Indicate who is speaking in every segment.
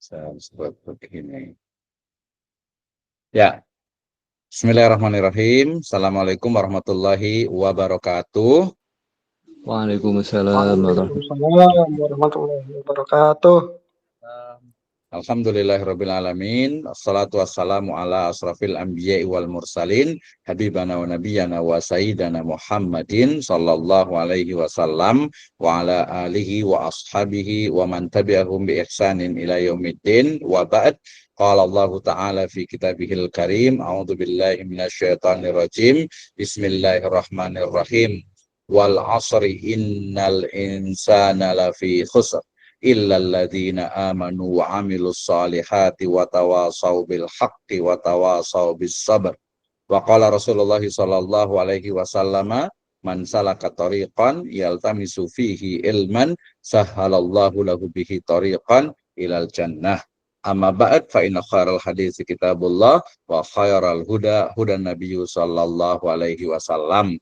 Speaker 1: Saya sebut begini. Ya, Bismillahirrahmanirrahim. Assalamualaikum warahmatullahi wabarakatuh.
Speaker 2: Waalaikumsalam warahmatullahi
Speaker 3: Waalaikumsalam warahmatullahi wabarakatuh.
Speaker 1: Alhamdulillahirabbil alamin. Wassalatu wassalamu ala asrafil anbiya'i wal mursalin, habibana wa nabiyyana wa sayyidana Muhammadin sallallahu alaihi wasallam wa ala alihi wa ashabihi wa man tabi'ahum bi ihsanin ila yaumiddin. Wa ba'd. Qala Allah Ta'ala fi kitabihil karim. A'udzu billahi minasyaitonir rajim. Bismillahirrahmanirrahim. Wal 'asri innal insana lafi khusr illal ladzina amanu wa 'amilus solihati wa tawasaw bil haqqi wa tawasaw bis sabr. Wa qala Rasulullah sallallahu alaihi wasallam, man salaka tariqan yaltamisu fihi ilman sahhalallahu lahu bihi tariqan ilal jannah. Amma ba'd fa inna khairal hadits kitabullah wa khairal huda hudan nabiyyu sallallahu alaihi wasallam.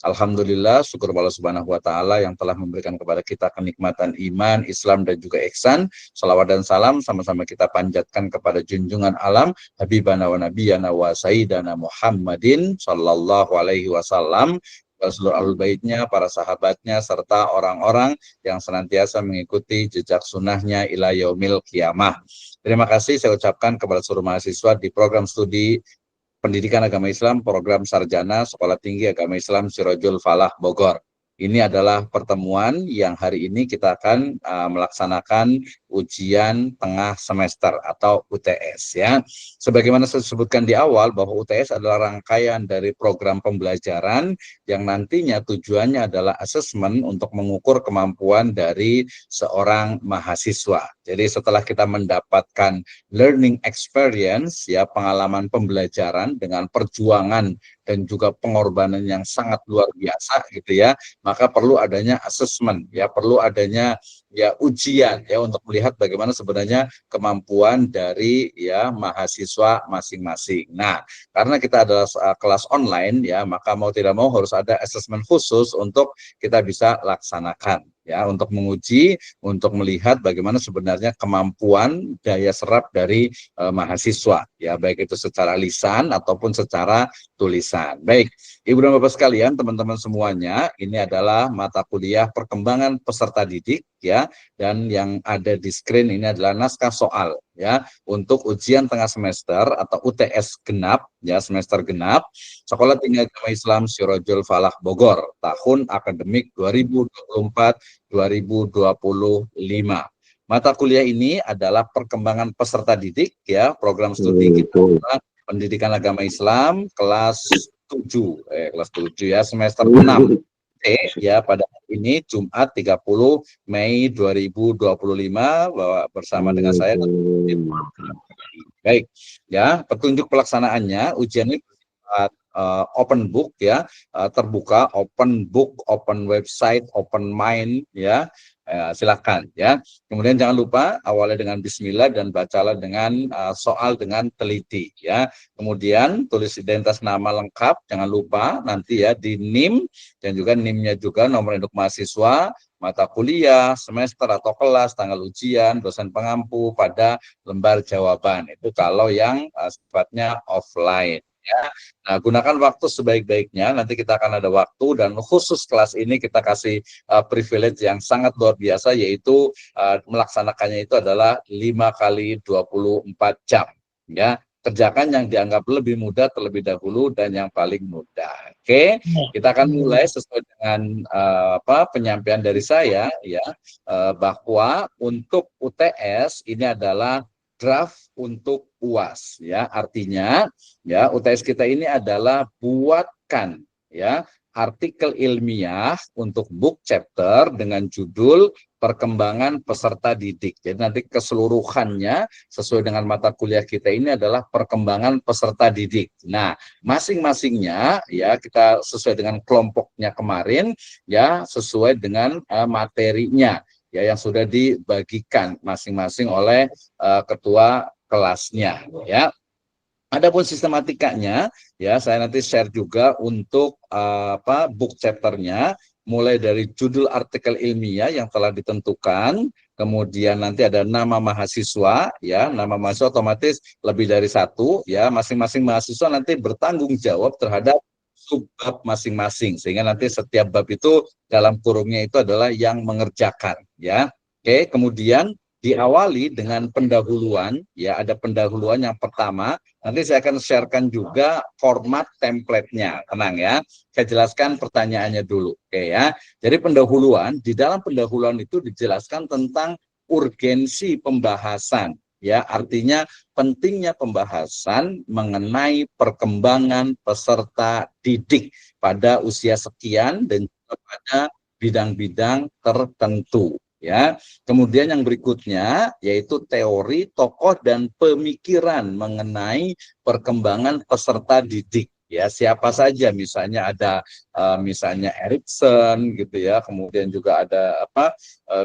Speaker 1: Alhamdulillah, syukur Allah Subhanahu wa taala yang telah memberikan kepada kita kenikmatan iman, Islam dan juga ihsan. Salawat dan salam sama-sama kita panjatkan kepada junjungan alam habibana wa nabiyana wa sayyidana Muhammadin sallallahu alaihi wasallam, seluruh ahlul baitnya, para sahabatnya, serta orang-orang yang senantiasa mengikuti jejak sunnahnya ila yaumil qiyamah. Terima kasih saya ucapkan kepada seluruh mahasiswa di program studi Pendidikan Agama Islam, program Sarjana Sekolah Tinggi Agama Islam Sirajul Falah Bogor. Ini adalah pertemuan yang hari ini kita akan melaksanakan ujian tengah semester atau UTS ya. Sebagaimana saya sebutkan di awal bahwa UTS adalah rangkaian dari program pembelajaran yang nantinya tujuannya adalah asesmen untuk mengukur kemampuan dari seorang mahasiswa. Jadi setelah kita mendapatkan learning experience ya, pengalaman pembelajaran dengan perjuangan dan juga pengorbanan yang sangat luar biasa gitu ya, maka perlu adanya assessment ya, perlu adanya ya ujian ya untuk melihat bagaimana sebenarnya kemampuan dari ya mahasiswa masing-masing. Nah, karena kita adalah kelas online ya, maka mau tidak mau harus ada assessment khusus untuk kita bisa laksanakan ya, untuk menguji, untuk melihat bagaimana sebenarnya kemampuan daya serap dari mahasiswa ya, baik itu secara lisan ataupun secara tulisan. Baik, Ibu dan Bapak sekalian, teman-teman semuanya, ini adalah mata kuliah perkembangan peserta didik ya, dan yang ada di screen ini adalah naskah soal ya untuk ujian tengah semester atau UTS genap ya, semester genap Sekolah Tinggi Agama Islam Sirajul Falah Bogor tahun akademik 2024-2025. Mata kuliah ini adalah perkembangan peserta didik ya, program studi kita Pendidikan Agama Islam kelas 7 ya, semester 6 ya, pada hari ini Jumat 30 Mei 2025 bersama dengan saya. Baik ya, petunjuk pelaksanaannya, ujian ini open book ya, terbuka, open book, open website, open mind ya. Silakan ya. Kemudian jangan lupa awalnya dengan bismillah dan bacalah dengan soal dengan teliti ya. Kemudian tulis identitas nama lengkap, jangan lupa nanti ya di NIM, dan juga NIM-nya juga nomor induk mahasiswa, mata kuliah, semester atau kelas, tanggal ujian, dosen pengampu pada lembar jawaban. Itu kalau yang sifatnya offline. Ya. Nah, gunakan waktu sebaik-baiknya. Nanti kita akan ada waktu, dan khusus kelas ini kita kasih privilege yang sangat luar biasa, yaitu melaksanakannya itu adalah 5 kali 24 jam. Ya, kerjakan yang dianggap lebih mudah terlebih dahulu dan yang paling mudah. Oke, kita akan mulai sesuai dengan penyampaian dari saya ya, bahwa untuk UTS ini adalah draft untuk UAS ya, artinya ya UTS kita ini adalah buatkan ya artikel ilmiah untuk book chapter dengan judul perkembangan peserta didik. Jadi nanti keseluruhannya sesuai dengan mata kuliah kita ini adalah perkembangan peserta didik. Nah, masing-masingnya ya kita sesuai dengan kelompoknya kemarin ya, sesuai dengan materinya ya yang sudah dibagikan masing-masing oleh ketua kelasnya ya. Adapun sistematikanya ya saya nanti share juga untuk book chapternya, mulai dari judul artikel ilmiah yang telah ditentukan, kemudian nanti ada nama mahasiswa, ya, nama mahasiswa otomatis lebih dari satu, ya, masing-masing mahasiswa nanti bertanggung jawab terhadap subbab masing-masing, sehingga nanti setiap bab itu dalam kurungnya itu adalah yang mengerjakan, ya. Oke, kemudian diawali dengan pendahuluan, ya, ada pendahuluan yang pertama, nanti saya akan sharekan juga format template-nya, tenang ya, saya jelaskan pertanyaannya dulu, oke ya. Jadi pendahuluan, di dalam pendahuluan itu dijelaskan tentang urgensi pembahasan, ya, artinya pentingnya pembahasan mengenai perkembangan peserta didik pada usia sekian dan juga pada bidang-bidang tertentu, ya. Kemudian yang berikutnya yaitu teori, tokoh dan pemikiran mengenai perkembangan peserta didik. Ya, siapa saja, misalnya ada misalnya Erikson gitu ya, kemudian juga ada apa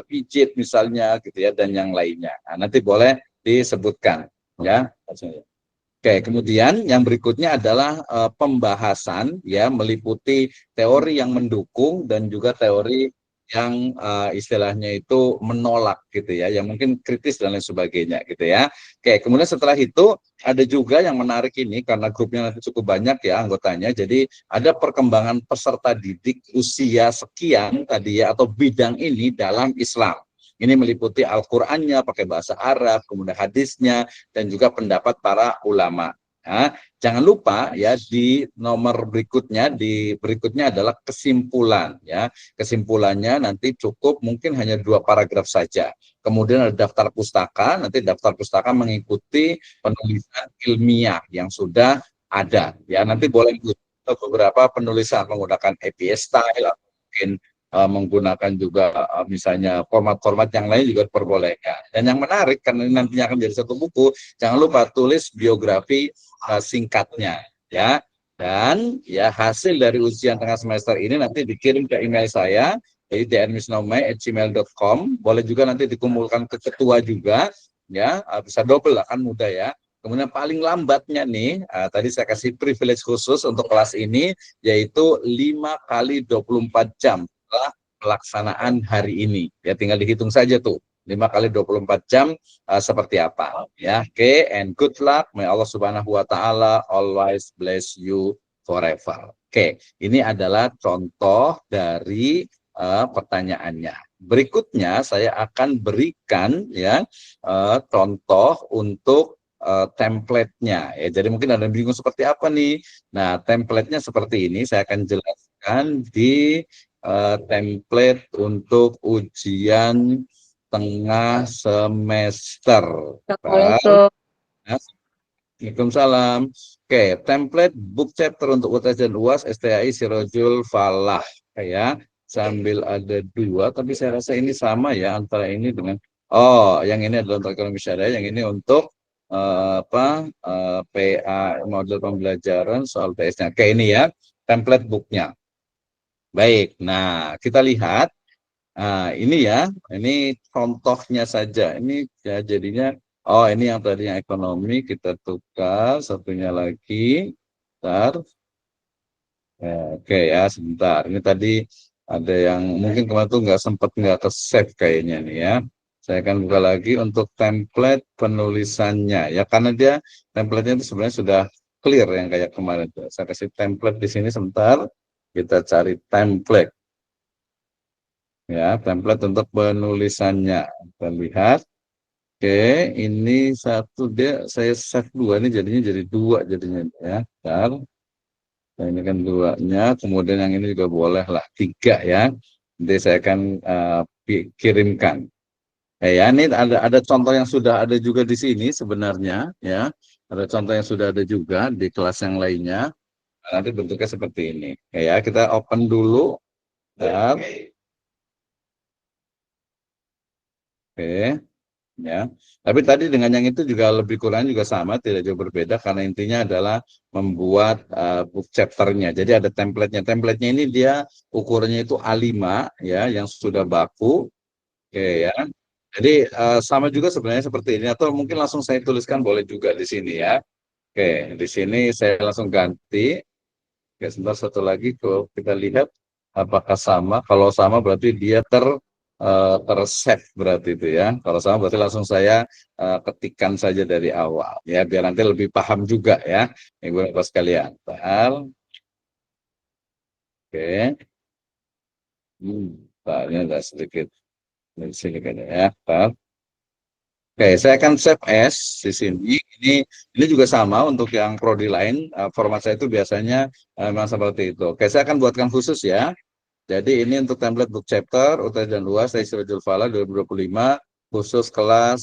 Speaker 1: Piaget misalnya gitu ya, dan yang lainnya. Nah, nanti boleh disebutkan ya. Oke, kemudian yang berikutnya adalah pembahasan, ya, meliputi teori yang mendukung dan juga teori yang istilahnya itu menolak gitu ya, yang mungkin kritis dan lain sebagainya gitu ya. Oke, kemudian setelah itu ada juga yang menarik ini karena grupnya nanti cukup banyak ya anggotanya. Jadi ada perkembangan peserta didik usia sekian tadi ya, atau bidang ini dalam Islam. Ini meliputi Al-Qur'annya pakai bahasa Arab, kemudian hadisnya, dan juga pendapat para ulama. Nah, jangan lupa ya, di nomor berikutnya, di berikutnya adalah kesimpulan ya. Kesimpulannya nanti cukup mungkin hanya 2 paragraf saja. Kemudian ada daftar pustaka, nanti daftar pustaka mengikuti penulisan ilmiah yang sudah ada. Ya, nanti boleh beberapa penulisan menggunakan APS style atau mungkin menggunakan juga misalnya format-format yang lain juga diperbolehkan. Dan yang menarik karena ini nantinya akan jadi satu buku, jangan lupa tulis biografi singkatnya ya. Dan ya hasil dari ujian tengah semester ini nanti dikirim ke email saya di dnwisnomai@gmail.com. Boleh juga nanti dikumpulkan ke ketua juga ya, bisa double lah kan, mudah ya. Kemudian paling lambatnya nih, tadi saya kasih privilege khusus untuk kelas ini, yaitu 5 kali 24 jam setelah pelaksanaan hari ini. Ya, tinggal dihitung saja tuh, 5 kali 24 jam seperti apa. Ya, oke, and good luck. May Allah Subhanahu wa taala always bless you forever. Oke, ini adalah contoh dari pertanyaannya. Berikutnya saya akan berikan ya contoh untuk template-nya ya. Jadi mungkin ada yang bingung seperti apa nih. Nah, template-nya seperti ini, saya akan jelaskan di template untuk ujian tengah semester.
Speaker 2: Assalamualaikum.
Speaker 1: Waalaikumsalam. Oke, template book chapter untuk UTS dan UAS STAI Sirojul Falah. Ya, sambil ada 2, tapi saya rasa ini sama ya antara ini dengan yang ini adalah untuk ekonomi syariah, yang ini untuk PA model pembelajaran soal PS-nya. Oke, ini ya template booknya. Baik, nah kita lihat. Nah, ini ya, ini contohnya saja. Ini ya jadinya, ini yang tadinya ekonomi kita tukar, satunya lagi. Bentar. Ya, oke ya, sebentar. Ini tadi ada yang mungkin kemarin tuh nggak ke save kayaknya nih ya. Saya akan buka lagi untuk template penulisannya ya, karena dia template-nya itu sebenarnya sudah clear yang kayak kemarin tuh. Saya kasih template di sini sebentar. Kita cari template. Ya, template untuk penulisannya. Kita lihat. Oke, ini satu, dia saya save 2 ini jadinya jadi 2 jadinya ya. Bentar. Nah, ini kan 2-nya, kemudian yang ini juga boleh lah 3 ya. Nanti saya akan kirimkan. Ya, ini ada contoh yang sudah ada juga di sini sebenarnya ya. Ada contoh yang sudah ada juga di kelas yang lainnya. Nah, nanti bentuknya seperti ini. Ya, kita open dulu. Bentar. Oke. Ya, tapi tadi dengan yang itu juga lebih kurang juga sama, tidak jauh berbeda karena intinya adalah membuat book chapternya. Jadi ada template-nya. Template-nya ini dia ukurannya itu A5 ya, yang sudah baku. Oke ya. Jadi sama juga sebenarnya seperti ini, atau mungkin langsung saya tuliskan boleh juga di sini ya. Oke, di sini saya langsung ganti. Oke, sebentar, satu lagi kita lihat apakah sama. Kalau sama berarti dia tersave berarti itu ya. Kalau sama berarti langsung saya ketikkan saja dari awal ya, biar nanti lebih paham juga ya, Ibu Bapak sekalian. Bentar. Oke. Ini agak sedikit dari sini kayaknya ya. Bentar. Oke, saya akan save as di sini. Ini juga sama untuk yang prodi lain. Format saya itu biasanya memang seperti itu. Oke, saya akan buatkan khusus ya. Jadi ini untuk template book chapter UTS dan UAS dari Sirajul Falah 2025 khusus kelas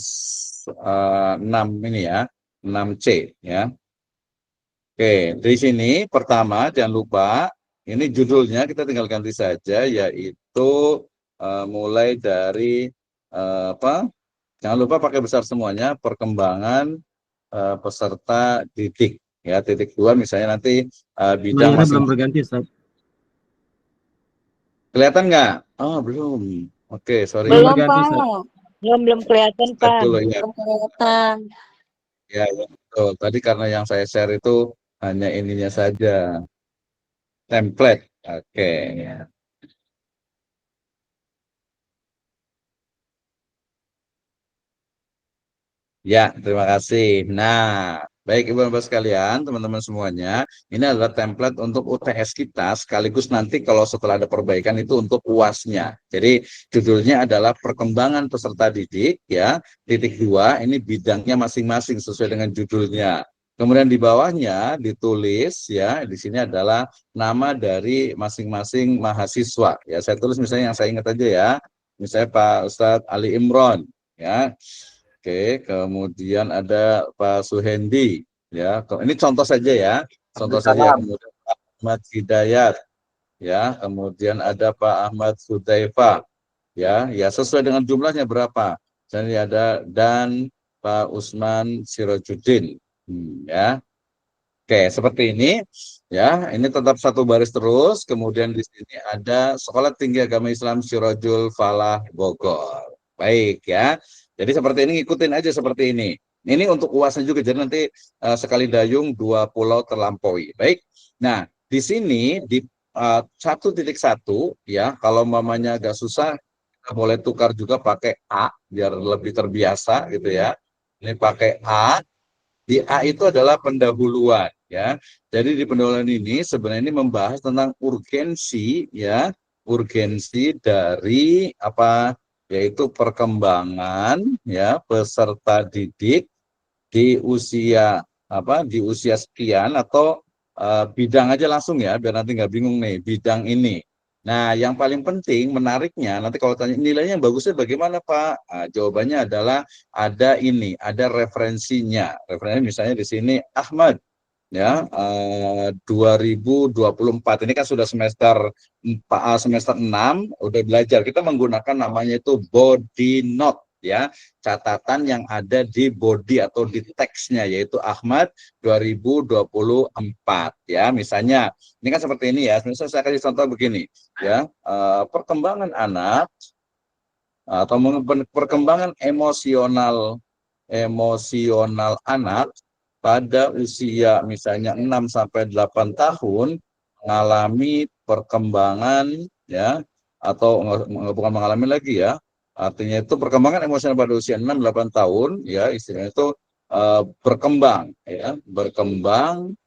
Speaker 1: 6 ini ya, 6C ya. Oke, di sini pertama jangan lupa ini judulnya kita tinggal ganti saja, yaitu mulai dari apa? Jangan lupa pakai besar semuanya, perkembangan peserta didik ya, titik 2 misalnya nanti bidang
Speaker 2: Layarnya belum
Speaker 1: masing-masing.
Speaker 2: berganti, Ustaz.
Speaker 1: Kelihatan nggak? Oh, belum. Oke, sorry.
Speaker 2: Belum
Speaker 4: Belum,
Speaker 2: berganti,
Speaker 4: Pak.
Speaker 2: Ustaz.
Speaker 4: Belum kelihatan,
Speaker 1: Cek
Speaker 4: Pak.
Speaker 1: dulu ya.
Speaker 4: Belum kelihatan.
Speaker 1: Ya, ya, betul. Tadi karena yang saya share itu hanya ininya saja, template. Oke. Ya, terima kasih. Nah, baik Ibu Bapak sekalian, teman-teman semuanya, ini adalah template untuk UTS kita, sekaligus nanti kalau setelah ada perbaikan itu untuk UAS-nya. Jadi judulnya adalah perkembangan peserta didik, ya. Titik 2, ini bidangnya masing-masing sesuai dengan judulnya. Kemudian di bawahnya ditulis, ya, di sini adalah nama dari masing-masing mahasiswa. Ya, saya tulis misalnya yang saya ingat aja ya, misalnya Pak Ustadz Ali Imron, ya. Oke, kemudian ada Pak Suhendi, ya. Ini contoh saja ya, contoh saja. Kemudian Pak Ahmad Hidayat, ya. Kemudian ada Pak Ahmad Hudzaifah, ya. Ya sesuai dengan jumlahnya berapa. Jadi ada dan Pak Usman Sirajuddin, ya. Oke, seperti ini, ya. Ini tetap satu baris terus. Kemudian di sini ada Sekolah Tinggi Agama Islam Sirajul Falah Bogor. Baik ya. Jadi seperti ini, ngikutin aja seperti ini. Ini untuk UASnya juga, jadi nanti sekali dayung 2 pulau terlampaui. Baik. Nah, di sini di 1.1 ya, kalau mamanya agak susah, kita boleh tukar juga pakai A biar lebih terbiasa gitu ya. Ini pakai A. Di A itu adalah pendahuluan ya. Jadi di pendahuluan ini sebenarnya ini membahas tentang urgensi ya, urgensi dari apa, yaitu perkembangan ya peserta didik di usia apa, di usia sekian atau bidang aja langsung ya, biar nanti nggak bingung nih bidang ini. Nah, yang paling penting menariknya nanti kalau tanya nilainya yang bagusnya bagaimana Pak? Nah, jawabannya adalah ada ini, ada referensinya. Referensinya misalnya di sini Ahmad ya 2024 ini kan sudah semester 4, semester 6 udah belajar, kita menggunakan namanya itu body note ya, catatan yang ada di body atau di teksnya, yaitu Ahmad 2024 ya. Misalnya ini kan seperti ini ya, misalnya saya kasih contoh begini ya, perkembangan anak atau perkembangan emosional anak pada usia misalnya 6 sampai 8 tahun mengalami perkembangan ya, atau bukan mengalami lagi ya. Artinya itu perkembangan emosional pada usia 6-8 tahun ya, istilahnya itu berkembang ya, berkembang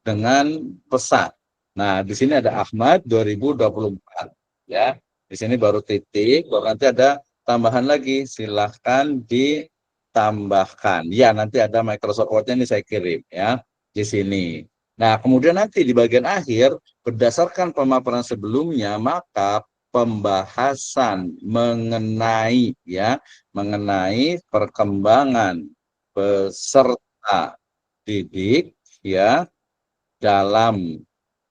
Speaker 1: dengan pesat. Nah, di sini ada Ahmad 2024 ya. Di sini baru titik, baru nanti ada tambahan lagi, silahkan ditambahkan. Ya, nanti ada Microsoft Word-nya ini saya kirim ya di sini. Nah, kemudian nanti di bagian akhir berdasarkan pemaparan sebelumnya, maka pembahasan mengenai ya, mengenai perkembangan peserta didik ya dalam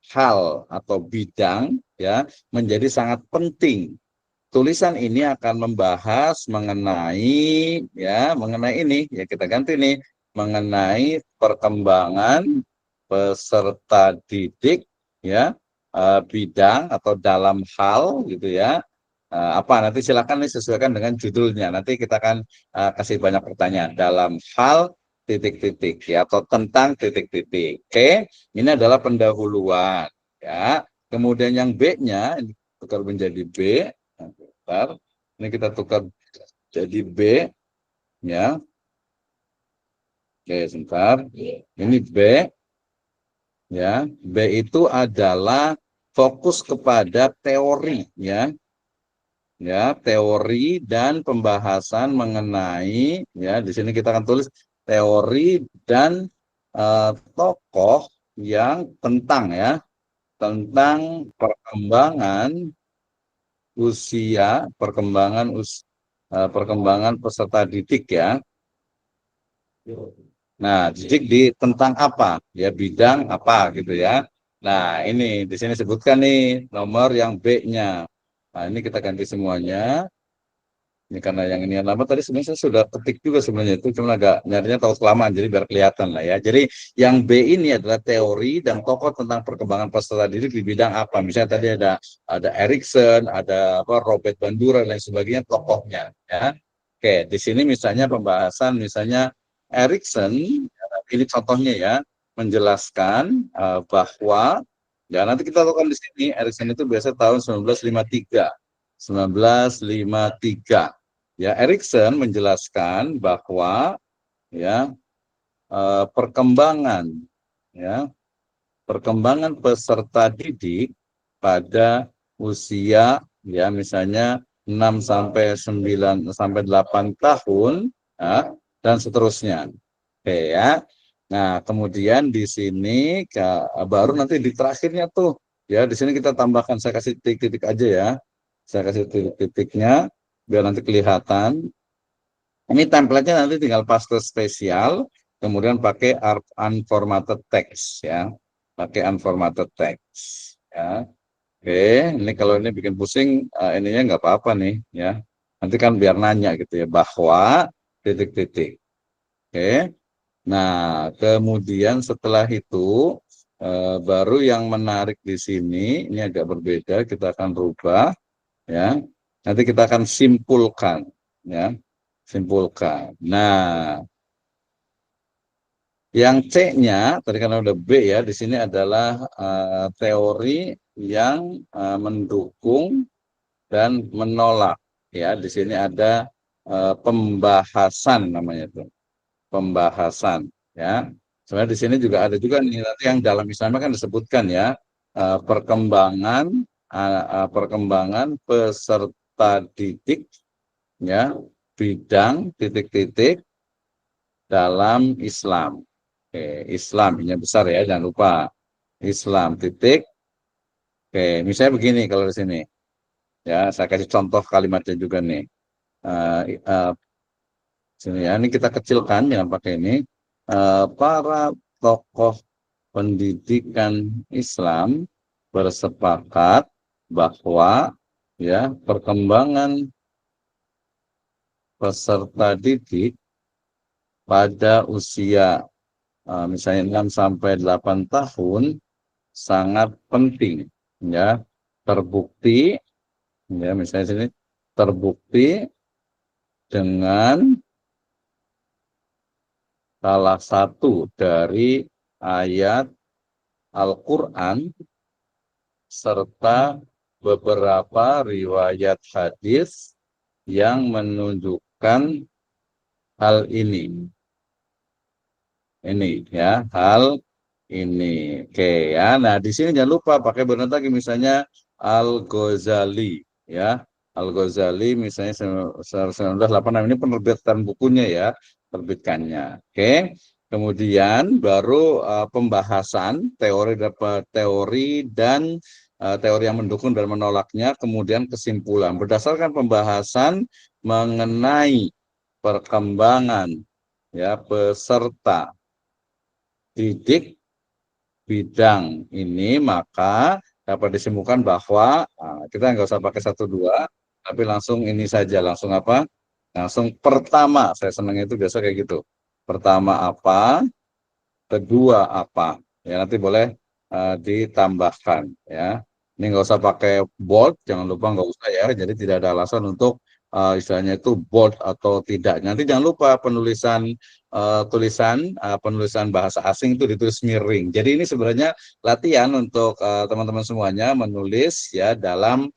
Speaker 1: hal atau bidang ya menjadi sangat penting. Tulisan ini akan membahas mengenai ya, mengenai ini ya, kita ganti nih, mengenai perkembangan peserta didik ya, bidang atau dalam hal gitu ya. Apa nanti silakan nih sesuaikan dengan judulnya. Nanti kita akan kasih banyak pertanyaan dalam hal titik-titik ya, atau tentang titik-titik. Oke, ini adalah pendahuluan ya. Kemudian yang B-nya ini tukar menjadi B. Bentar. Ini kita tukar jadi B, ya. Oke, sebentar. Ini B, ya. B itu adalah fokus kepada teori, ya. Ya, teori dan pembahasan mengenai, ya, di sini kita akan tulis teori dan tokoh yang tentang, ya, tentang perkembangan usia, perkembangan peserta didik, ya. Nah, didik di tentang apa? Ya, bidang apa gitu, ya. Nah, ini di sini sebutkan nih nomor yang B-nya. Nah, ini kita ganti semuanya. Ini karena yang ini yang lama tadi sebenarnya saya sudah ketik juga sebenarnya itu, cuma agak nyarinya tahu kelamaan jadi biar kelihatan lah, ya. Jadi yang B ini adalah teori dan tokoh tentang perkembangan peserta didik di bidang apa. Misalnya tadi ada Erikson, ada apa Robert Bandura dan lain sebagainya tokohnya, ya. Oke, di sini misalnya pembahasan misalnya Erikson, ini contohnya, ya, menjelaskan bahwa, ya, nanti kita lakukan di sini Erikson itu biasa tahun 1953. 1953. Ya, Erikson menjelaskan bahwa, ya, perkembangan, ya, perkembangan peserta didik pada usia, ya, misalnya 6 sampai 9 sampai 8 tahun, ya, dan seterusnya. Oke, ya. Nah, kemudian di sini baru nanti di terakhirnya tuh, ya, di sini kita tambahkan, saya kasih titik-titik aja, ya. Saya kasih titik-titiknya biar nanti kelihatan. Ini template-nya nanti tinggal paste spesial, kemudian pakai unformatted text, ya. Pakai unformatted text, ya. Oke, ini kalau ini bikin pusing, ininya nggak apa-apa nih, ya. Nanti kan biar nanya gitu, ya, bahwa titik-titik. Oke. Nah, kemudian setelah itu baru yang menarik di sini, ini agak berbeda, kita akan rubah, ya. Nanti kita akan simpulkan, ya. Simpulkan. Nah, yang C-nya tadi kan udah B, ya, di sini adalah teori yang mendukung dan menolak, ya. Di sini ada pembahasan namanya itu. Pembahasan, ya. Sebenarnya di sini juga ada juga nih nanti yang dalam Islam kan disebutkan, ya, perkembangan peserta didik, ya, bidang titik-titik dalam Islam. Oke, Islam ini besar, ya, jangan lupa Islam titik. Oke, misalnya begini kalau di sini, ya, saya kasih contoh kalimatnya juga nih. Sini, ya, ini kita kecilkan, jangan pakai ini. Para tokoh pendidikan Islam bersepakat bahwa, ya, perkembangan peserta didik pada usia misalnya 6 sampai 8 tahun sangat penting, ya. Terbukti, ya, misalnya sini terbukti dengan salah satu dari ayat Al-Quran serta beberapa riwayat hadis yang menunjukkan hal ini. Ini, ya, hal ini. Oke, ya. Nah, di sini jangan lupa pakai benar lagi misalnya Al-Ghazali, ya. Al-Ghazali misalnya 1986 ini penerbitan bukunya, ya, terbitkannya. Oke. Kemudian baru pembahasan teori dan teori yang mendukung dan menolaknya, kemudian kesimpulan. Berdasarkan pembahasan mengenai perkembangan, ya, peserta didik bidang ini, maka dapat disimpulkan bahwa kita nggak usah pakai 1, 2, tapi langsung ini saja, langsung apa? Langsung pertama, saya senang itu biasa kayak gitu. Pertama apa, kedua apa, ya, nanti boleh ditambahkan, ya. Ini nggak usah pakai bold, jangan lupa nggak usah, ya. Jadi tidak ada alasan untuk istilahnya itu bold atau tidak. Nanti jangan lupa penulisan bahasa asing itu ditulis miring. Jadi ini sebenarnya latihan untuk teman-teman semuanya menulis, ya, dalam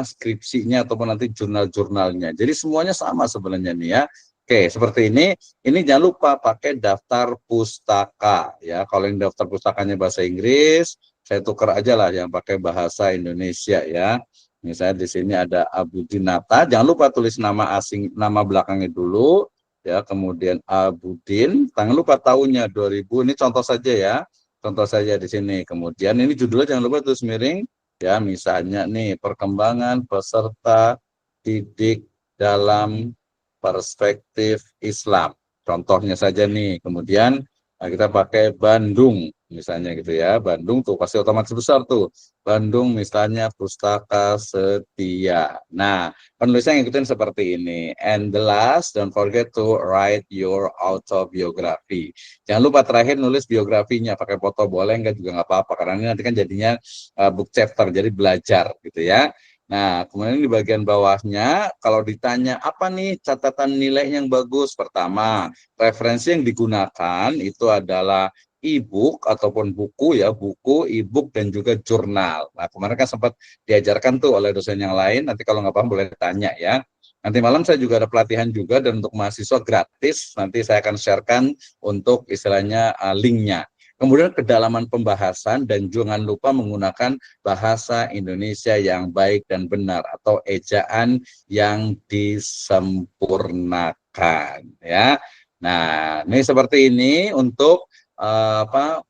Speaker 1: skripsinya ataupun nanti jurnal-jurnalnya. Jadi semuanya sama sebenarnya nih ya. Oke, seperti ini. Ini jangan lupa pakai daftar pustaka ya. Kalau yang daftar pustakanya bahasa Inggris, saya tukar aja lah yang pakai bahasa Indonesia ya. Misalnya di sini ada Abudinata, jangan lupa tulis nama asing, nama belakangnya dulu ya. Kemudian Abudin, jangan lupa tahunnya 2000. Ini contoh saja ya. Contoh saja di sini. Kemudian ini judulnya jangan lupa tulis miring. Ya, misalnya nih perkembangan peserta didik dalam perspektif Islam. Contohnya saja nih. Kemudian kita pakai Bandung misalnya gitu ya. Bandung tuh pasti otomatis besar tuh. Bandung misalnya Pustaka Setia. Nah, penulisnya ngikutin seperti ini. And the last, don't forget to write your autobiography. Jangan lupa terakhir nulis biografinya, pakai foto boleh enggak juga nggak apa-apa, karena ini nanti kan jadinya book chapter, jadi belajar gitu ya. Nah, kemudian di bagian bawahnya, kalau ditanya apa nih catatan nilai yang bagus, pertama, referensi yang digunakan itu adalah e-book ataupun buku ya, buku, e-book dan juga jurnal. Nah, kemarin kan sempat diajarkan tuh oleh dosen yang lain, nanti kalau nggak paham boleh tanya ya. Nanti malam saya juga ada pelatihan juga dan untuk mahasiswa gratis, nanti saya akan sharekan untuk istilahnya linknya. Kemudian kedalaman pembahasan dan jangan lupa menggunakan bahasa Indonesia yang baik dan benar atau ejaan yang disempurnakan ya. Nah, ini seperti ini untuk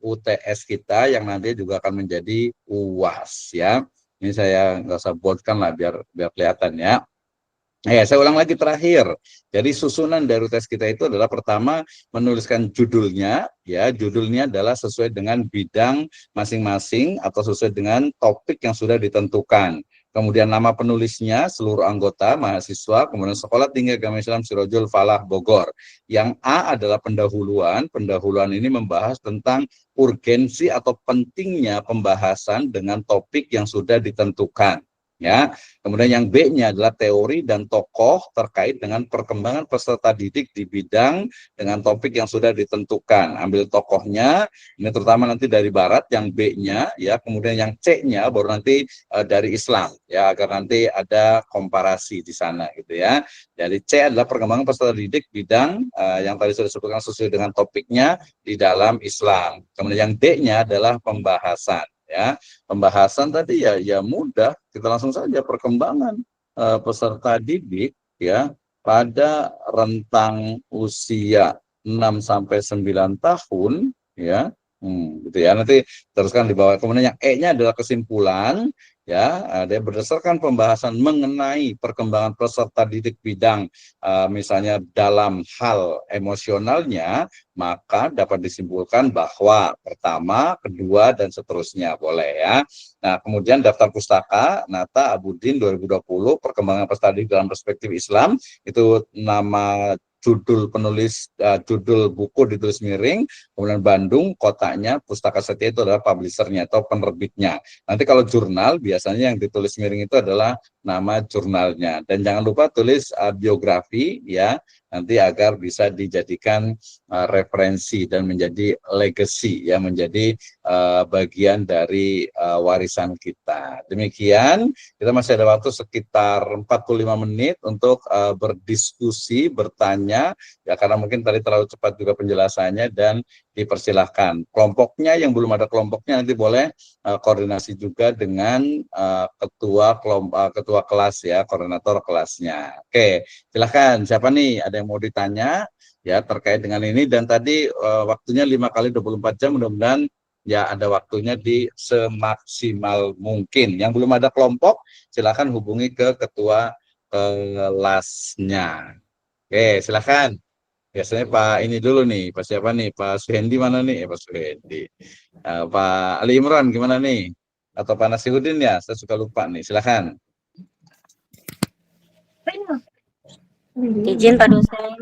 Speaker 1: UTS kita yang nanti juga akan menjadi UAS ya. Ini saya nggak usah boldkan lah biar kelihatan ya. Ya, saya ulang lagi terakhir. Jadi susunan dari tes kita itu adalah pertama menuliskan judulnya, ya judulnya adalah sesuai dengan bidang masing-masing atau sesuai dengan topik yang sudah ditentukan. Kemudian nama penulisnya, seluruh anggota, mahasiswa, kemudian Sekolah Tinggi Agama Islam Sirojul Falah Bogor. Yang A adalah pendahuluan. Pendahuluan ini membahas tentang urgensi atau pentingnya pembahasan dengan topik yang sudah ditentukan. Ya, kemudian yang B-nya adalah teori dan tokoh terkait dengan perkembangan peserta didik di bidang dengan topik yang sudah ditentukan. Ambil tokohnya, ini terutama nanti dari Barat, yang B-nya, ya, kemudian yang C-nya baru nanti dari Islam, ya, agar nanti ada komparasi di sana, gitu ya. Jadi C adalah perkembangan peserta didik bidang yang tadi sudah disebutkan sesuai dengan topiknya di dalam Islam. Kemudian yang D-nya adalah pembahasan. Ya, pembahasan tadi ya mudah, kita langsung saja perkembangan peserta didik ya pada rentang usia 6 sampai 9 tahun ya. Gitu ya. Nanti teruskan di bawah. Kemudian yang E-nya adalah kesimpulan ya, ada berdasarkan pembahasan mengenai perkembangan peserta didik bidang misalnya dalam hal emosionalnya, maka dapat disimpulkan bahwa pertama, kedua, dan seterusnya boleh ya. Nah, kemudian daftar pustaka Nata Abudin 2020 perkembangan peserta didik dalam perspektif Islam, itu nama judul penulis, judul buku ditulis miring, kemudian Bandung, kotanya, Pustaka Setia itu adalah publishernya atau penerbitnya. Nanti kalau jurnal, biasanya yang ditulis miring itu adalah nama jurnalnya. Dan jangan lupa tulis biografi ya, nanti agar bisa dijadikan referensi dan menjadi legacy ya, menjadi bagian dari warisan kita. Demikian, kita masih ada waktu sekitar 45 menit untuk berdiskusi, bertanya ya, karena mungkin tadi terlalu cepat juga penjelasannya, dan dipersilahkan. Kelompoknya yang belum ada kelompoknya nanti boleh koordinasi juga dengan ketua kelas ya, koordinator kelasnya. Oke, silahkan siapa nih, ada yang mau ditanya ya terkait dengan ini. Dan tadi waktunya 5 kali 24 jam, mudah-mudahan ya ada waktunya di semaksimal mungkin. Yang belum ada kelompok silahkan hubungi ke ketua kelasnya. Oke, silahkan. Biasanya Pak ini dulu nih, Pak siapa nih? Pak Suhendi mana nih? Pak Suhendi. Pak Ali Imran gimana nih? Atau Pak Nasihudin ya? Saya suka lupa nih. Silahkan.
Speaker 4: Izin Pak dosen.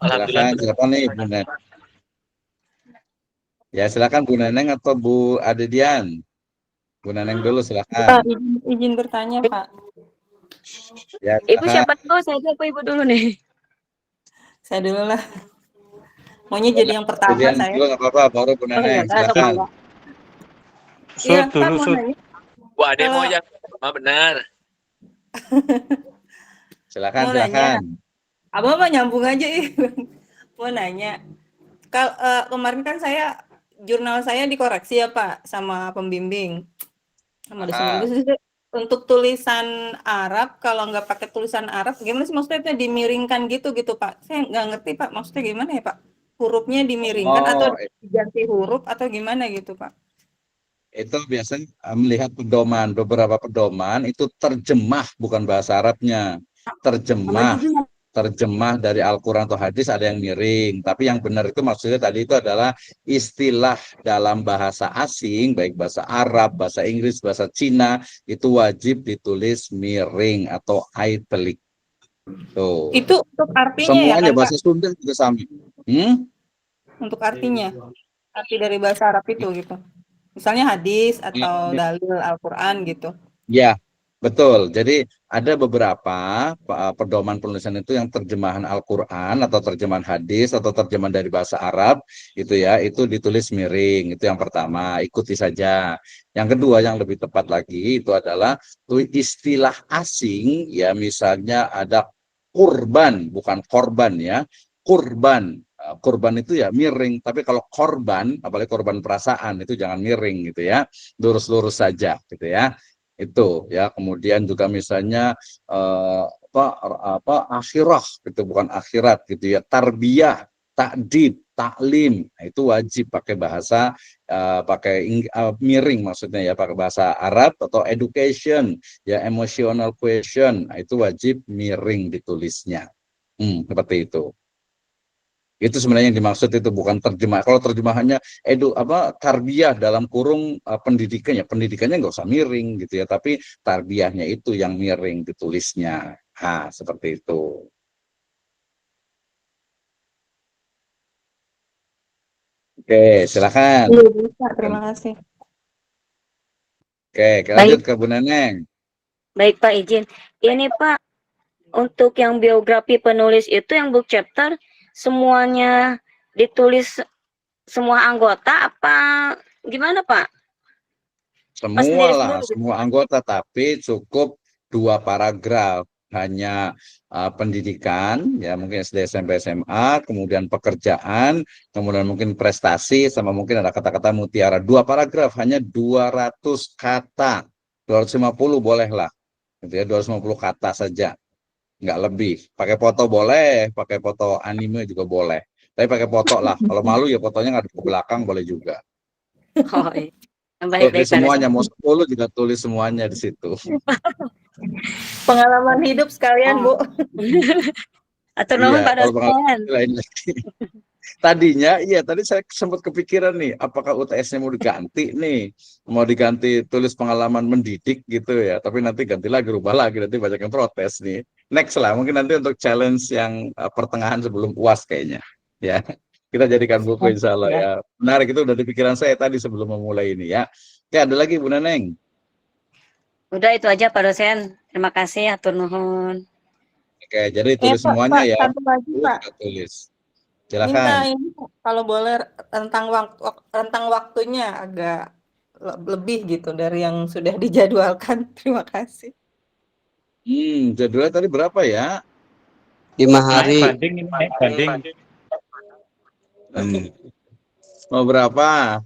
Speaker 1: Silahkan. Siapa nih Bu Neneng? Ya silakan Bu Neneng atau Bu Adedian. Bu Neneng dulu silahkan.
Speaker 2: Pak, izin bertanya Pak.
Speaker 1: Ya,
Speaker 4: Ibu siapa dulu? Saya apa Ibu dulu nih?
Speaker 2: Saya dulu lah. Maunya jadi yang pertama
Speaker 1: Adedian
Speaker 2: saya.
Speaker 1: dulu nggak apa-apa, baru Bu Neneng.
Speaker 4: Pak,
Speaker 1: Silakan.
Speaker 2: Iya, Pak mau nanya.
Speaker 5: Wah, ada yang mau
Speaker 2: Kalau
Speaker 5: yang benar.
Speaker 1: Silakan,
Speaker 2: mau
Speaker 1: silakan.
Speaker 2: nanya, abang apa nyambung aja mau nanya. Kalau kemarin kan jurnal saya dikoreksi ya Pak sama pembimbing, sama dosen
Speaker 1: Ah,
Speaker 2: pembimbing. Terus untuk tulisan Arab, kalau nggak pakai tulisan Arab, gimana sih maksudnya itu dimiringkan gitu Pak? Saya nggak ngerti Pak, maksudnya gimana ya Pak? Hurufnya dimiringkan atau
Speaker 1: oh,
Speaker 2: diganti huruf atau gimana gitu Pak?
Speaker 1: itu biasanya melihat pedoman, beberapa pedoman itu terjemah bukan bahasa Arabnya. Terjemah dari Al-Quran atau hadis ada yang miring. Tapi yang benar itu maksudnya tadi itu adalah istilah dalam bahasa asing, baik bahasa Arab, bahasa Inggris, bahasa Cina, itu wajib ditulis miring atau italic. Tuh.
Speaker 2: Itu untuk artinya ya
Speaker 1: Semuanya
Speaker 2: kan Pak?
Speaker 1: bahasa Sunda juga sama. Hmm?
Speaker 2: Untuk artinya, arti dari bahasa Arab itu gitu. Misalnya hadis atau dalil Al-Quran gitu.
Speaker 1: Ya, betul. Jadi ada beberapa pedoman penulisan itu yang terjemahan Al-Quran atau terjemahan hadis atau terjemahan dari bahasa Arab itu ya, itu ditulis miring. Itu yang pertama, ikuti saja. Yang kedua yang lebih tepat lagi itu adalah istilah asing ya, misalnya ada kurban, bukan korban ya. Kurban. Kurban itu ya miring, tapi kalau korban, apalagi korban perasaan itu jangan miring gitu ya, lurus-lurus saja gitu ya. Itu ya, kemudian juga misalnya apa akhirah itu bukan akhirat gitu ya, tarbiyah, takdib, taklim. Nah, itu wajib pakai bahasa miring, maksudnya ya pakai bahasa Arab. Atau education ya, emotional question. Nah, itu wajib miring ditulisnya. Seperti itu. Itu sebenarnya yang dimaksud, itu bukan terjemah. Kalau terjemahannya tarbiyah dalam kurung pendidikan ya, pendidikannya nggak usah miring gitu ya, tapi tarbiyahnya itu yang miring ditulisnya. Seperti itu. Oke, silakan.
Speaker 2: Iya bisa, terima kasih.
Speaker 1: Oke, lanjut ke Bu Neneng.
Speaker 4: Baik Pak, izin. Ini Pak, untuk yang biografi penulis itu yang book chapter semuanya ditulis semua anggota apa gimana Pak?
Speaker 1: Semua lah, semua anggota, tapi cukup 2 paragraf. Hanya pendidikan, ya mungkin SD, SMP, SMA, kemudian pekerjaan, kemudian mungkin prestasi, sama mungkin ada kata-kata mutiara. 2 paragraf, hanya 200 kata. 250 boleh lah. Gitu ya, 250 kata saja. Nggak lebih. Pakai foto boleh, pakai foto anime juga boleh. Tapi pakai foto lah. Kalau malu ya fotonya nggak ke belakang boleh juga.
Speaker 4: Oh, iya. Baik,
Speaker 1: Tulis semuanya, mau 10 juga tulis semuanya di situ.
Speaker 2: Pengalaman hidup sekalian, Bu.
Speaker 4: Atau nuhun Pak
Speaker 1: Kalau
Speaker 4: dosen.
Speaker 1: lain lagi. Tadinya, tadi saya sempat kepikiran nih, apakah UTS-nya mau diganti nih, mau diganti tulis pengalaman mendidik gitu ya, tapi nanti ganti lagi, rubah lagi, nanti banyak yang protes nih. Next lah, mungkin nanti untuk challenge yang pertengahan sebelum UAS kayaknya, ya. Kita jadikan buku insya Allah ya. Menarik, itu udah di pikiran saya tadi sebelum memulai ini ya. Ya, ada lagi Bu Neneng.
Speaker 4: Udah itu aja Pak dosen. Terima kasih, atur nuhun.
Speaker 1: Oke, jadi tulis semuanya ya.
Speaker 2: Satu lagi Pak.
Speaker 1: Tulis.
Speaker 2: Minta
Speaker 1: Silakan.
Speaker 2: ini kalau boleh rentang waktunya agak lebih gitu dari yang sudah dijadwalkan. Terima kasih.
Speaker 1: Jadwalnya tadi berapa ya?
Speaker 6: 5 hari.
Speaker 7: Banding.
Speaker 1: Mau berapa?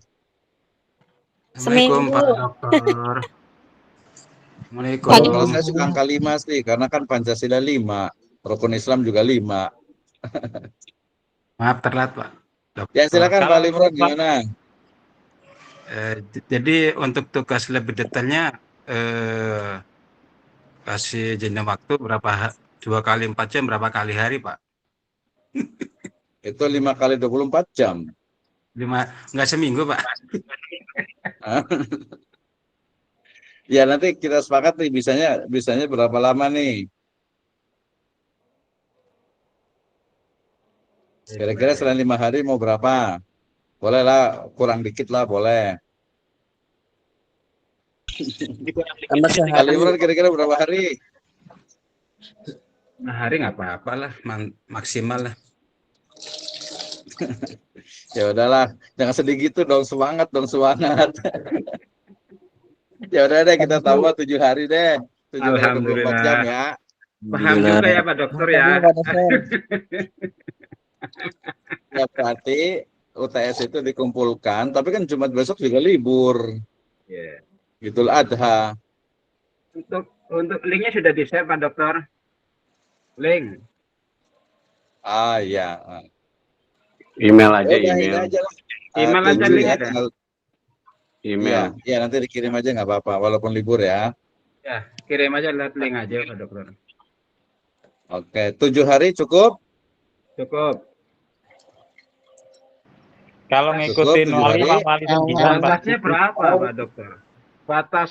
Speaker 6: Assalamualaikum
Speaker 4: Seminggu.
Speaker 6: Pak Dokter. Assalamualaikum.
Speaker 1: Kalau saya suka angka 5 sih, karena kan Pancasila 5, Rukun Islam juga 5.
Speaker 6: Maaf terlambat Pak Dokter.
Speaker 1: Ya silakan Pak Limron, gimana?
Speaker 6: Jadi untuk tugas lebih detailnya kasih jeda waktu berapa, 2 kali 4 jam berapa kali hari Pak?
Speaker 1: Itu 5 kali 24 jam.
Speaker 6: 5, enggak seminggu Pak.
Speaker 1: Ya nanti kita sepakat nih, bisanya berapa lama nih? Kira-kira selain 5 hari mau berapa? Boleh lah, kurang dikit lah boleh. Pak Limron kira-kira berapa hari?
Speaker 6: Hari nggak apa-apa lah, maksimal lah.
Speaker 1: Ya udahlah, jangan sedih gitu dong, semangat dong, semangat. Ya udah deh kita tambah 7 hari deh. 7 kali 24 jam
Speaker 6: Alhamdulillah.
Speaker 1: ya.
Speaker 6: Paham
Speaker 5: Alhamdulillah.
Speaker 6: juga ya Pak Dokter ya.
Speaker 5: Makanya Pak dosen.
Speaker 1: Ya berarti UTS itu dikumpulkan, tapi kan Jumat besok juga libur.
Speaker 6: Ya.
Speaker 1: Idul Adha.
Speaker 6: Untuk linknya sudah di-share Pak Dokter. Link.
Speaker 1: Ah ya.
Speaker 5: Email aja,
Speaker 1: Ya udah ini
Speaker 5: email.
Speaker 1: aja lah.
Speaker 6: Email aja
Speaker 1: 7
Speaker 6: link
Speaker 1: ya,
Speaker 6: ada.
Speaker 1: tinggal
Speaker 5: Email.
Speaker 1: ya nanti dikirim aja nggak apa-apa, walaupun libur ya.
Speaker 6: Ya, kirim aja lihat link aja Pak Dokter.
Speaker 1: Oke, 7 hari cukup?
Speaker 6: Cukup.
Speaker 7: Kalau
Speaker 1: Cukup,
Speaker 7: ngikutin
Speaker 1: 7
Speaker 7: wali
Speaker 1: hari.
Speaker 7: sama wali sembilan, Pak.
Speaker 6: Batasnya berapa Pak Dokter? Batas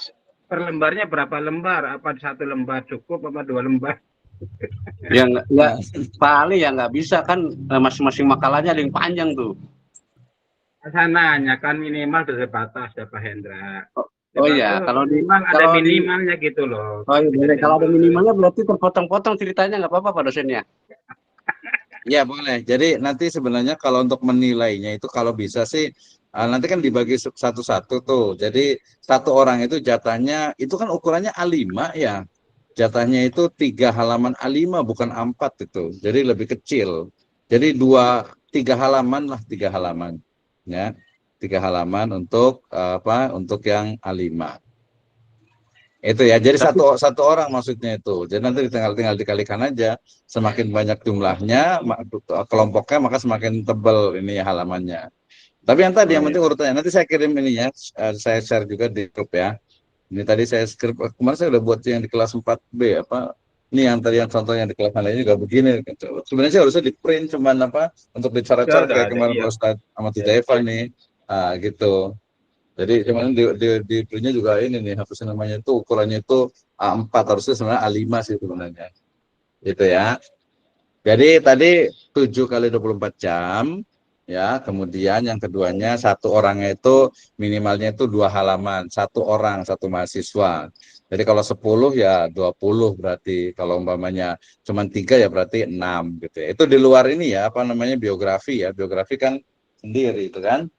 Speaker 6: per lembarnya berapa lembar? Apa 1 lembar cukup apa 2 lembar?
Speaker 5: Ya nggak Pak Ali ya nggak bisa kan, masing-masing makalahnya ada yang panjang tuh.
Speaker 6: Saya nanya kan minimal dari batas ya Pak Hendra.
Speaker 5: Oh iya, kalau di
Speaker 6: minimal ada
Speaker 5: kalau di-
Speaker 6: minimalnya gitu loh.
Speaker 5: Oh iya, boleh. Kalau ada minimalnya berarti terpotong-potong ceritanya nggak apa-apa Pak dosennya.
Speaker 1: Ya boleh. Jadi nanti sebenarnya kalau untuk menilainya itu kalau bisa sih nanti kan dibagi satu-satu tuh. Jadi satu orang itu jatahnya itu kan ukurannya A5 ya. Jatahnya itu 3 halaman A5 bukan A4 itu. Jadi lebih kecil. Jadi 3 halaman lah, 3 halaman. Ya. 3 halaman untuk untuk yang A5. Itu ya. Jadi satu orang maksudnya itu. Jadi nanti tinggal dikalikan aja. Semakin banyak jumlahnya, kelompoknya, maka semakin tebal ini halamannya. Tapi yang tadi yang penting urutannya. Nanti saya kirim ininya, saya share juga di grup ya. Ini tadi saya script, kemarin saya udah buat yang di kelas 4B apa. Ini yang tadi yang contohnya di kelas lain juga begini. Sebenarnya harusnya di print cuman untuk dicoret-coret kayak kemarin Pak Ustadz sama Tija Eva nih. Gitu. Jadi cuman di printnya juga ini nih, apa sih namanya itu ukurannya itu A4, harusnya sebenarnya A5 sih sebenarnya. Gitu ya. Jadi tadi 7 kali 24 jam. Ya, kemudian yang keduanya satu orangnya itu minimalnya itu 2 halaman, 1 orang, 1 mahasiswa. Jadi kalau 10 ya 20 berarti, kalau umpamanya cuma 3 ya berarti 6 gitu ya. Itu di luar ini ya, apa namanya biografi ya. Biografi kan sendiri itu kan.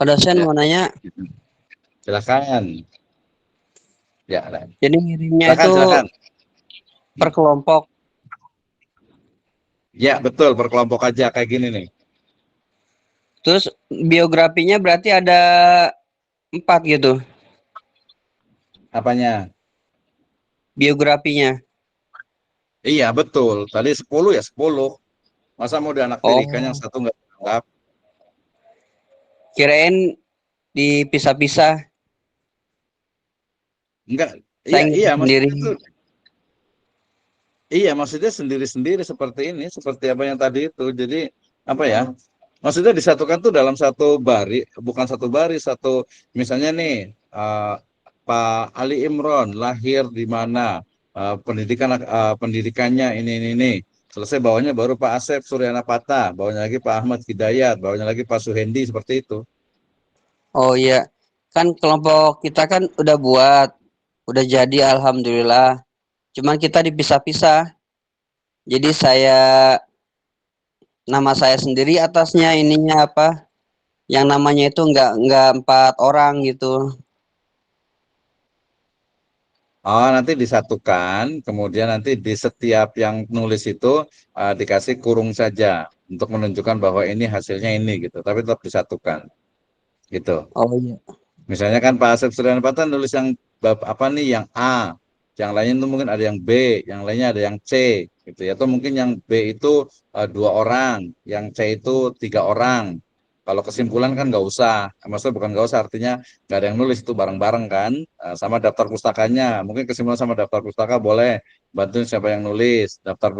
Speaker 5: Pak dosen
Speaker 1: Ya.
Speaker 5: mau nanya,
Speaker 1: Silakan. Ya,
Speaker 5: jadi ngirimnya itu
Speaker 1: silakan.
Speaker 5: per kelompok.
Speaker 1: Ya, betul, per kelompok aja kayak gini nih.
Speaker 5: Terus biografinya berarti ada 4 gitu,
Speaker 1: Apanya?
Speaker 5: biografinya.
Speaker 1: Iya, betul. Tadi 10 ya 10. Masa mau di anak tirikan yang satu nggak dianggap?
Speaker 5: Kirain dipisah-pisah.
Speaker 1: Enggak.
Speaker 5: Saya
Speaker 1: Iya,
Speaker 5: sendiri.
Speaker 1: Maksudnya sendiri-sendiri seperti ini, seperti apa yang tadi itu. Jadi apa ya? Maksudnya disatukan tuh dalam satu baris, bukan satu baris, satu misalnya nih Pak Ali Imron lahir di mana, pendidikannya ini. Selesai bawahnya baru Pak Asep Suryana Patah, bawahnya lagi Pak Ahmad Hidayat, bawahnya lagi Pak Suhendi, seperti itu.
Speaker 5: Oh iya, kan kelompok kita kan udah jadi alhamdulillah. Cuman kita dipisah-pisah. Jadi nama saya sendiri atasnya ininya apa? Yang namanya itu enggak 4 orang gitu.
Speaker 1: Oh, nanti disatukan, kemudian nanti di setiap yang nulis itu dikasih kurung saja untuk menunjukkan bahwa ini hasilnya ini gitu, tapi tetap disatukan. Gitu.
Speaker 5: Oh iya.
Speaker 1: Misalnya kan Pak Asep Suryana Patah nulis yang apa nih, yang A, yang lainnya itu mungkin ada yang B, yang lainnya ada yang C, gitu ya. Atau mungkin yang B itu 2 orang, yang C itu 3 orang. Kalau kesimpulan kan nggak usah, maksudnya bukan nggak usah, artinya nggak ada yang nulis, itu bareng-bareng kan, sama daftar pustakanya. Mungkin kesimpulan sama daftar pustaka boleh bantuin siapa yang nulis, daftar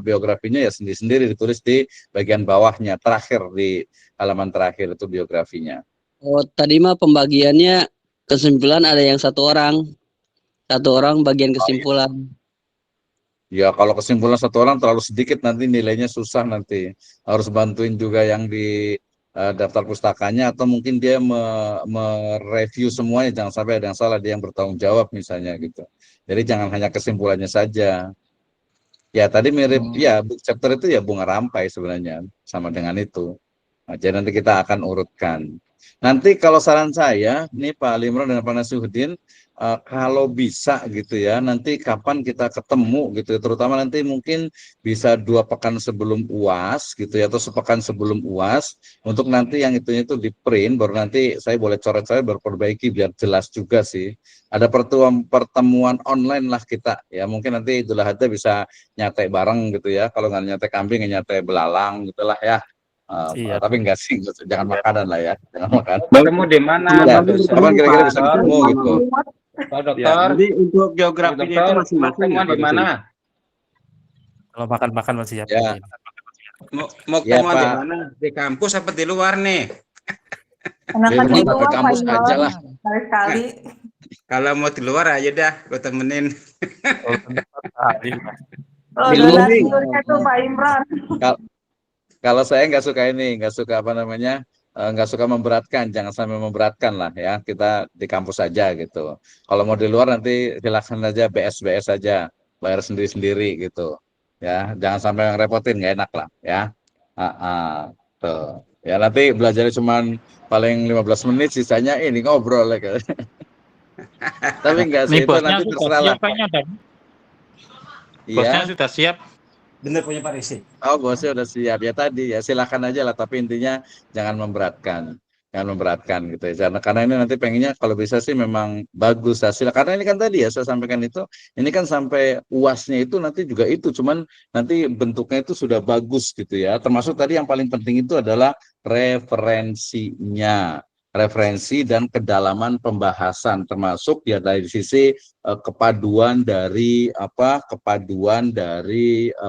Speaker 1: biografinya ya sendiri-sendiri ditulis di bagian bawahnya, terakhir di halaman terakhir itu biografinya.
Speaker 5: Oh, tadi mah pembagiannya kesimpulan ada yang 1 orang. 1 orang bagian kesimpulan.
Speaker 1: Ya kalau kesimpulan 1 orang terlalu sedikit, nanti nilainya susah, nanti harus bantuin juga yang di daftar pustakanya, atau mungkin dia mereview semuanya, jangan sampai ada yang salah, dia yang bertanggung jawab misalnya gitu. Jadi jangan hanya kesimpulannya saja. Ya tadi mirip ya book chapter itu ya bunga rampai sebenarnya, sama dengan itu. Nah, jadi nanti kita akan urutkan. Nanti kalau saran saya, nih Pak Limron dan Pak Nasihuddin, kalau bisa gitu ya, nanti kapan kita ketemu gitu, terutama nanti mungkin bisa 2 pekan sebelum UAS gitu ya, atau sepekan sebelum UAS, untuk nanti yang itu di print, baru nanti saya boleh coret-coret, baru perbaiki biar jelas juga sih. Ada pertemuan online lah kita ya, mungkin nanti Idul Adha bisa nyate bareng gitu ya, kalau nggak nyate kambing, nyate belalang gitulah ya.
Speaker 7: Iya.
Speaker 1: Tapi enggak sih, jangan makanan lah ya, jangan makan.
Speaker 6: Ketemu di mana
Speaker 1: Ya,
Speaker 6: Pak Dosen?
Speaker 1: kapan kira-kira bisa
Speaker 6: Dokter?
Speaker 1: ketemu gitu?
Speaker 6: Pak
Speaker 5: Ya,
Speaker 6: Dokter,
Speaker 5: jadi untuk
Speaker 6: Pak
Speaker 5: geografinya itu
Speaker 6: Dokter,
Speaker 5: masing-masing ya,
Speaker 6: ketemuan
Speaker 5: Pak
Speaker 6: di mana?
Speaker 5: dosen.
Speaker 7: Kalau makan-makan masih siap.
Speaker 1: Ya,
Speaker 6: Mau
Speaker 1: ya
Speaker 6: ketemuan di
Speaker 1: Pak,
Speaker 6: mana? Di kampus apa di luar nih?
Speaker 2: Enakan di
Speaker 1: di
Speaker 2: luar Pak
Speaker 1: kampus aja
Speaker 2: Imron,
Speaker 1: lah.
Speaker 2: sekali-sekali.
Speaker 6: Kalau mau di luar aja dah, gue temenin.
Speaker 7: Kalau tempat hari, Pak.
Speaker 2: Oh,
Speaker 1: Ilmu
Speaker 2: donasi
Speaker 1: nih.
Speaker 2: urusnya tuh Pak Imron.
Speaker 1: Kalau saya nggak suka ini, nggak suka apa namanya, nggak suka memberatkan, jangan sampai memberatkan lah ya. Kita di kampus saja gitu. Kalau mau di luar nanti silakan aja BS aja, bayar sendiri-sendiri gitu. Ya, jangan sampai ngerepotin, nggak enak lah ya. Tuh. Ya nanti belajarnya cuman paling 15 menit, sisanya ini ngobrol ya. Tapi enggak sih,
Speaker 8: Nih
Speaker 1: itu
Speaker 8: bosnya
Speaker 1: nanti
Speaker 8: sudah
Speaker 1: terserah lah.
Speaker 8: siap kayaknya dan bosnya
Speaker 1: Iya.
Speaker 8: sudah siap.
Speaker 6: Bener punya Pak Risi.
Speaker 1: Oh, bosnya udah siap ya tadi ya, silakan aja lah, tapi intinya jangan memberatkan gitu ya. Karena ini nanti pengennya kalau bisa sih memang bagus hasil. Karena ini kan tadi ya saya sampaikan itu, ini kan sampai UASnya itu nanti juga itu, cuman nanti bentuknya itu sudah bagus gitu ya. Termasuk tadi yang paling penting itu adalah referensinya, referensi dan kedalaman pembahasan, termasuk ya dari sisi kepaduan dari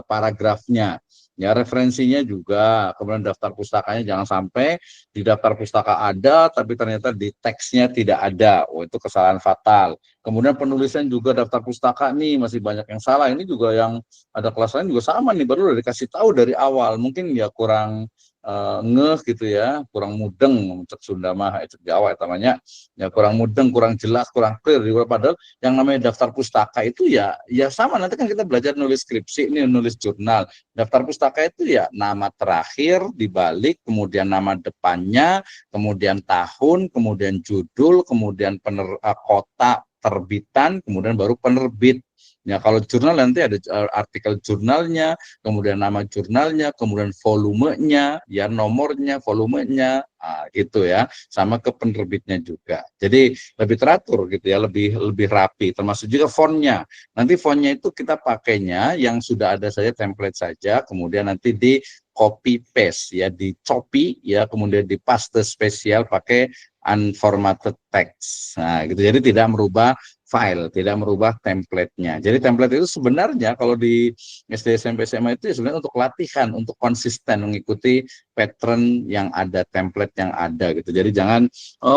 Speaker 1: paragrafnya. Ya, referensinya juga, kemudian daftar pustakanya jangan sampai di daftar pustaka ada tapi ternyata di teksnya tidak ada. Oh, itu kesalahan fatal. Kemudian penulisan juga daftar pustaka nih masih banyak yang salah. Ini juga yang ada kelas lain juga sama nih, baru udah dikasih tahu dari awal. Mungkin ya kurang ngeh gitu ya, kurang mudeng, cek Sunda mah cek Jawa namanya, ya kurang mudeng, kurang jelas, kurang clear. Padahal yang namanya daftar pustaka itu ya sama, nanti kan kita belajar nulis skripsi nih, nulis jurnal. Daftar pustaka itu ya nama terakhir dibalik, kemudian nama depannya, kemudian tahun, kemudian judul, kemudian kota terbitan, kemudian baru penerbit. Ya, kalau jurnal nanti ada artikel jurnalnya, kemudian nama jurnalnya, kemudian volumenya, ya nomornya, volumenya, gitu ya, sama ke penerbitnya juga. Jadi lebih teratur gitu ya, lebih rapi. Termasuk juga fontnya. Nanti fontnya itu kita pakainya yang sudah ada saja, template saja, kemudian nanti di copy paste ya, dicopi ya, kemudian di paste spesial pakai unformatted text. Nah, gitu. Jadi tidak merubah file, tidak merubah template-nya. Jadi template itu sebenarnya kalau di SD, SMP, SMA itu ya sebenarnya untuk latihan, untuk konsisten mengikuti pattern yang ada, template yang ada gitu. Jadi jangan